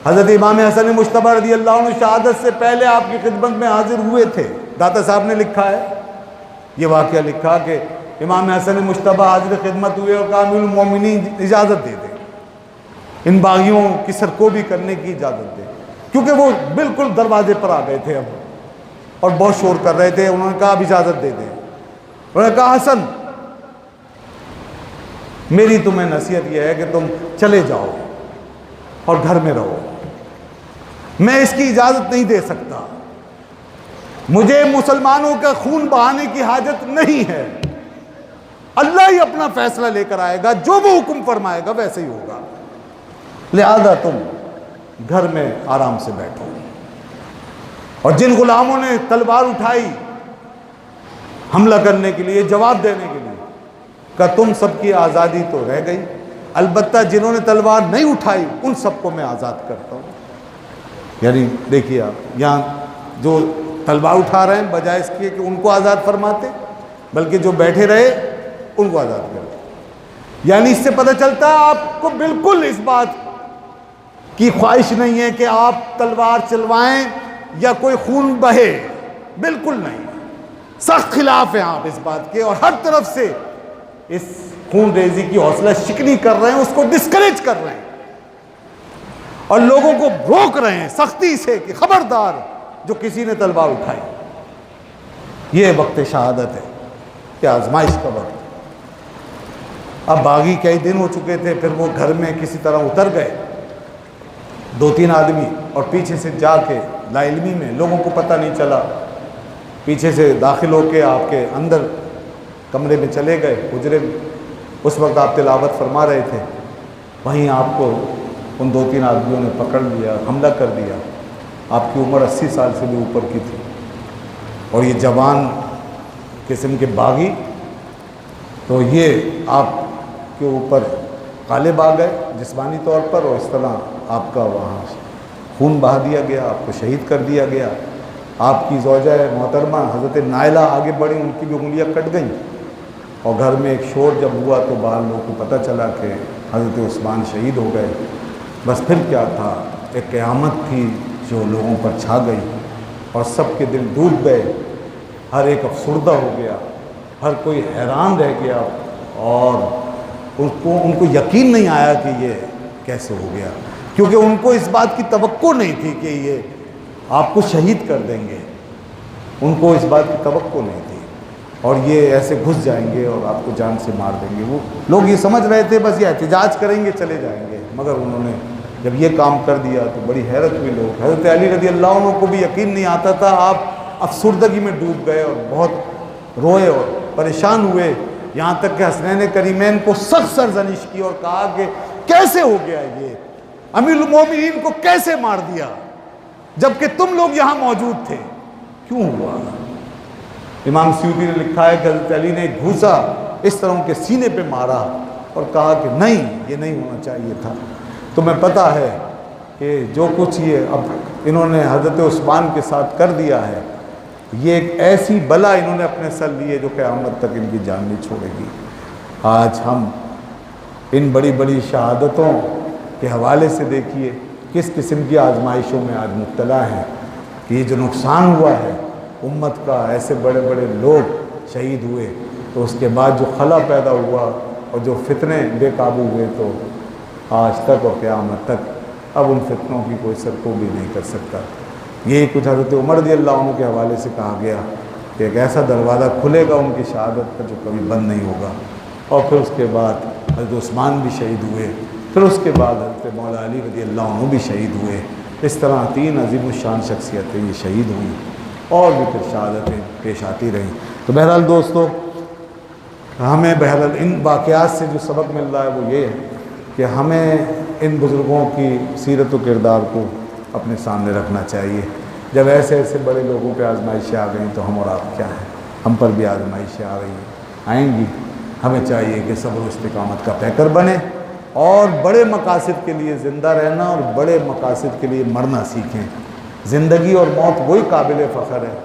حضرت امام حسن مجتبیٰ رضی اللہ عنہ شہادت سے پہلے آپ کی خدمت میں حاضر ہوئے تھے۔ داتا صاحب نے لکھا ہے، یہ واقعہ لکھا کہ امام حسن مجتبیٰ حاضر خدمت ہوئے اور کہا امیر المومنین اجازت دے دیں، ان باغیوں کی سرکوبی کرنے کی اجازت دیں، کیونکہ وہ بالکل دروازے پر آ گئے تھے اب اور بہت شور کر رہے تھے۔ انہوں نے کہا اب اجازت دے دیں۔ انہوں نے کہا حسن میری تمہیں نصیحت یہ ہے کہ تم چلے جاؤ اور گھر میں رہو، میں اس کی اجازت نہیں دے سکتا، مجھے مسلمانوں کا خون بہانے کی حاجت نہیں ہے، اللہ ہی اپنا فیصلہ لے کر آئے گا، جو وہ حکم فرمائے گا ویسے ہی ہوگا، لہذا تم گھر میں آرام سے بیٹھو۔ اور جن غلاموں نے تلوار اٹھائی حملہ کرنے کے لیے، جواب دینے کے لیے، کہ تم سب کی آزادی تو رہ گئی، البتہ جنہوں نے تلوار نہیں اٹھائی ان سب کو میں آزاد کرتا ہوں۔ یعنی دیکھیے آپ یہاں جو تلوار اٹھا رہے ہیں بجائے اس کے کہ ان کو آزاد فرماتے، بلکہ جو بیٹھے رہے ان کو آزاد کرتے۔ یعنی اس سے پتہ چلتا ہے آپ کو بالکل اس بات کی خواہش نہیں ہے کہ آپ تلوار چلوائیں یا کوئی خون بہے، بالکل نہیں، سخت خلاف ہیں آپ اس بات کے، اور ہر طرف سے اس خون ریزی کی حوصلہ شکنی کر رہے ہیں، اس کو ڈسکریج کر رہے ہیں، اور لوگوں کو روک رہے ہیں سختی سے کہ خبردار جو کسی نے تلوار اٹھائی۔ یہ وقت شہادت ہے، کہ آزمائش کا وقت۔ اب باغی کئی دن ہو چکے تھے، پھر وہ گھر میں کسی طرح اتر گئے 2-3 آدمی، اور پیچھے سے جا کے لا علمی میں لوگوں کو پتہ نہیں چلا، پیچھے سے داخل ہو کے آپ کے اندر کمرے میں چلے گئے، حجرے میں۔ اس وقت آپ تلاوت فرما رہے تھے، وہیں آپ کو ان 2-3 آدمیوں نے پکڑ لیا، حملہ کر دیا۔ آپ کی عمر 80 سال سے بھی اوپر کی تھی، اور یہ جوان قسم کے باغی، تو یہ آپ کے اوپر غالب آ گئے جسمانی طور پر، اور اس طرح آپ کا وہاں خون بہا دیا گیا، آپ کو شہید کر دیا گیا۔ آپ کی زوجہ محترمہ حضرت نائلہ آگے بڑھی، ان کی بھی انگلیاں کٹ گئیں، اور گھر میں ایک شور جب ہوا تو باہر لوگوں کو پتہ چلا کہ حضرت عثمان شہید ہو گئے۔ بس پھر کیا تھا، ایک قیامت تھی جو لوگوں پر چھا گئی، اور سب کے دل ڈوب گئے، ہر ایک افسردہ ہو گیا، ہر کوئی حیران رہ گیا، اور ان کو یقین نہیں آیا کہ یہ کیسے ہو گیا، کیونکہ ان کو اس بات کی توقع نہیں تھی کہ یہ آپ کو شہید کر دیں گے، ان کو اس بات کی توقع نہیں تھی، اور یہ ایسے گھس جائیں گے اور آپ کو جان سے مار دیں گے۔ وہ لوگ یہ سمجھ رہے تھے بس یہ احتجاج کریں گے چلے جائیں گے، مگر انہوں نے جب یہ کام کر دیا تو بڑی حیرت ہوئی لوگ۔ حضرت علی رضی اللہ عنہ کو بھی یقین نہیں آتا تھا، آپ افسردگی میں ڈوب گئے اور بہت روئے اور پریشان ہوئے، یہاں تک کہ حسنین کریمین کو سخت سرزنش کی اور کہا کہ کیسے ہو گیا یہ، امیر المومنین کو کیسے مار دیا جبکہ تم لوگ یہاں موجود تھے، کیوں ہوا؟ امام سیوطی نے لکھا ہے کہ حضرت علی نے ایک گھوسا اس طرح ان کے سینے پہ مارا اور کہا کہ نہیں، یہ نہیں ہونا چاہیے تھا۔ تمہیں پتہ ہے کہ جو کچھ یہ اب انہوں نے حضرت عثمان کے ساتھ کر دیا ہے، یہ ایک ایسی بلا انہوں نے اپنے سر لیے جو قیامت تک ان کی جان نہیں چھوڑے گی۔ آج ہم ان بڑی بڑی شہادتوں کے حوالے سے دیکھیے کس قسم کی آزمائشوں میں آج مبتلا ہیں، کہ یہ جو نقصان ہوا ہے امت کا، ایسے بڑے بڑے لوگ شہید ہوئے، تو اس کے بعد جو خلا پیدا ہوا اور جو فتنے بے قابو ہوئے، تو آج تک اور قیامت تک اب ان فتنوں کی کوئی سرکوب بھی نہیں کر سکتا۔ یہی کچھ حضرت عمر رضی اللہ عنہ کے حوالے سے کہا گیا کہ ایک ایسا دروازہ کھلے گا ان کی شہادت کا جو کبھی بند نہیں ہوگا، اور پھر اس کے بعد حضرت عثمان بھی شہید ہوئے، پھر اس کے بعد حضرت مولا علی رضی اللہ عنہ بھی شہید ہوئے۔ اس طرح 3 عظیم الشان شخصیتیں یہ شہید ہوئیں، اور بھی پھر شہادتیں پیش آتی رہیں۔ تو بہرحال دوستو، ہمیں بہرحال ان واقعات سے جو سبق مل رہا ہے وہ یہ ہے کہ ہمیں ان بزرگوں کی سیرت و کردار کو اپنے سامنے رکھنا چاہیے۔ جب ایسے ایسے بڑے لوگوں پہ آزمائشیں آ گئیں تو ہم اور آپ کیا ہیں، ہم پر بھی آزمائشیں آ رہی ہیں، آئیں گی۔ ہمیں چاہیے کہ صبر و استقامت کا پیکر بنے، اور بڑے مقاصد کے لیے زندہ رہنا اور بڑے مقاصد کے لیے مرنا سیکھیں۔ زندگی اور موت وہی قابل فخر ہے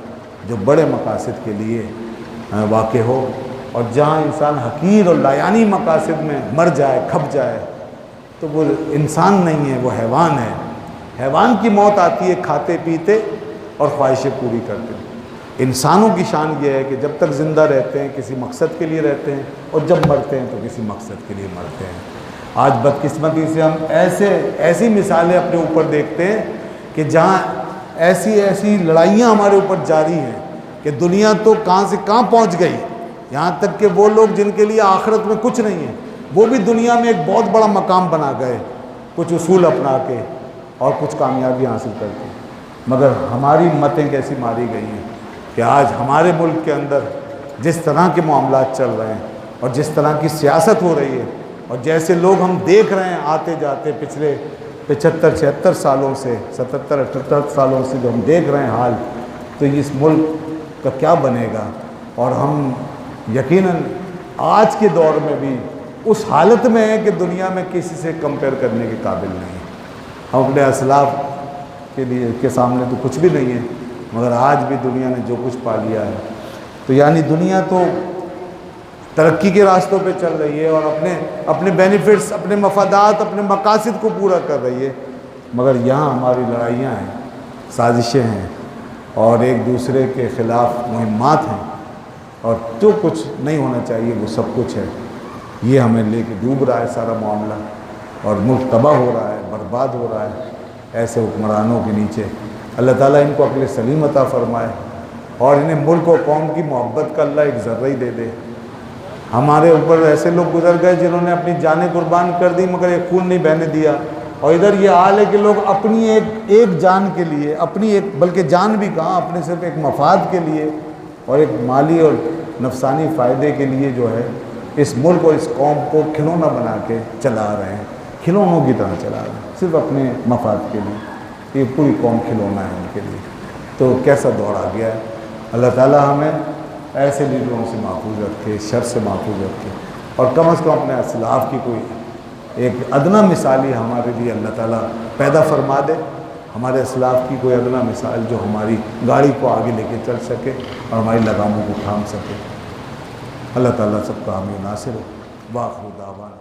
جو بڑے مقاصد کے لیے واقع ہو، اور جہاں انسان حقیر اور لایعنی مقاصد میں مر جائے، کھپ جائے، تو وہ انسان نہیں ہے، وہ حیوان ہے۔ حیوان کی موت آتی ہے کھاتے پیتے اور خواہشیں پوری کرتے ہیں۔ انسانوں کی شان یہ ہے کہ جب تک زندہ رہتے ہیں کسی مقصد کے لیے رہتے ہیں، اور جب مرتے ہیں تو کسی مقصد کے لیے مرتے ہیں۔ آج بدقسمتی سے ہم ایسی مثالیں اپنے اوپر دیکھتے ہیں کہ جہاں ایسی لڑائیاں ہمارے اوپر جاری ہیں کہ دنیا تو کہاں سے کہاں پہنچ گئی، یہاں تک کہ وہ لوگ جن کے لیے آخرت میں کچھ نہیں ہے وہ بھی دنیا میں ایک بہت بڑا مقام بنا گئے، کچھ اصول اپنا کے اور کچھ کامیابی حاصل کر کے، مگر ہماری متیں کیسی ماری گئی ہیں کہ آج ہمارے ملک کے اندر جس طرح کے معاملات چل رہے ہیں اور جس طرح کی سیاست ہو رہی ہے اور جیسے لوگ ہم دیکھ رہے ہیں آتے جاتے پچھلے 75-76 سالوں سے 77-78 سالوں سے جو ہم دیکھ رہے ہیں حال، تو اس ملک کا کیا بنے گا؟ اور ہم یقیناً آج کے دور میں بھی اس حالت میں ہیں کہ دنیا میں کسی سے کمپیئر کرنے کے قابل نہیں ہیں۔ ہم اپنے اسلاف کے سامنے تو کچھ بھی نہیں ہے، مگر آج بھی دنیا نے جو کچھ پا لیا ہے، تو یعنی دنیا تو ترقی کے راستوں پہ چل رہی ہے اور اپنے بینیفٹس، اپنے مفادات، اپنے مقاصد کو پورا کر رہی ہے، مگر یہاں ہماری لڑائیاں ہیں، سازشیں ہیں اور ایک دوسرے کے خلاف مہمات ہیں، اور جو کچھ نہیں ہونا چاہیے وہ سب کچھ ہے۔ یہ ہمیں لے کے ڈوب رہا ہے سارا معاملہ، اور ملک تباہ ہو رہا ہے، برباد ہو رہا ہے ایسے حکمرانوں کے نیچے۔ اللہ تعالیٰ ان کو عقل سلیم عطا فرمائے اور انہیں ملک و قوم کی محبت کا اللہ ایک ذرہ ہی دے دے۔ ہمارے اوپر ایسے لوگ گزر گئے جنہوں نے اپنی جانیں قربان کر دی مگر ایک خون نہیں بہنے دیا، اور ادھر یہ حال ہے کہ لوگ اپنی ایک جان کے لیے، بلکہ جان بھی کہاں، اپنے صرف ایک مفاد کے لیے اور ایک مالی اور نفسانی فائدے کے لیے جو ہے اس ملک اور اس قوم کو کھلونا بنا کے چلا رہے ہیں، کھلونوں کی طرح چلا رہے ہیں، صرف اپنے مفاد کے لیے۔ یہ پوری قوم کھلونا ہے ان کے لیے، تو کیسا دور آ گیا ہے۔ اللہ تعالیٰ ہمیں ایسے لیڈروں سے محفوظ رکھے، شر سے محفوظ رکھے، اور کم از کم اپنے اسلاف کی کوئی ایک ادنا مثالی ہمارے لیے اللہ تعالیٰ پیدا فرما دے، ہمارے اسلاف کی کوئی ادنا مثال جو ہماری گاڑی کو آگے لے کے چل سکے اور ہماری لگاموں کو تھام سکے۔ اللہ تعالیٰ سب کا حامی و ناصر ہو۔ وآخر دعوانا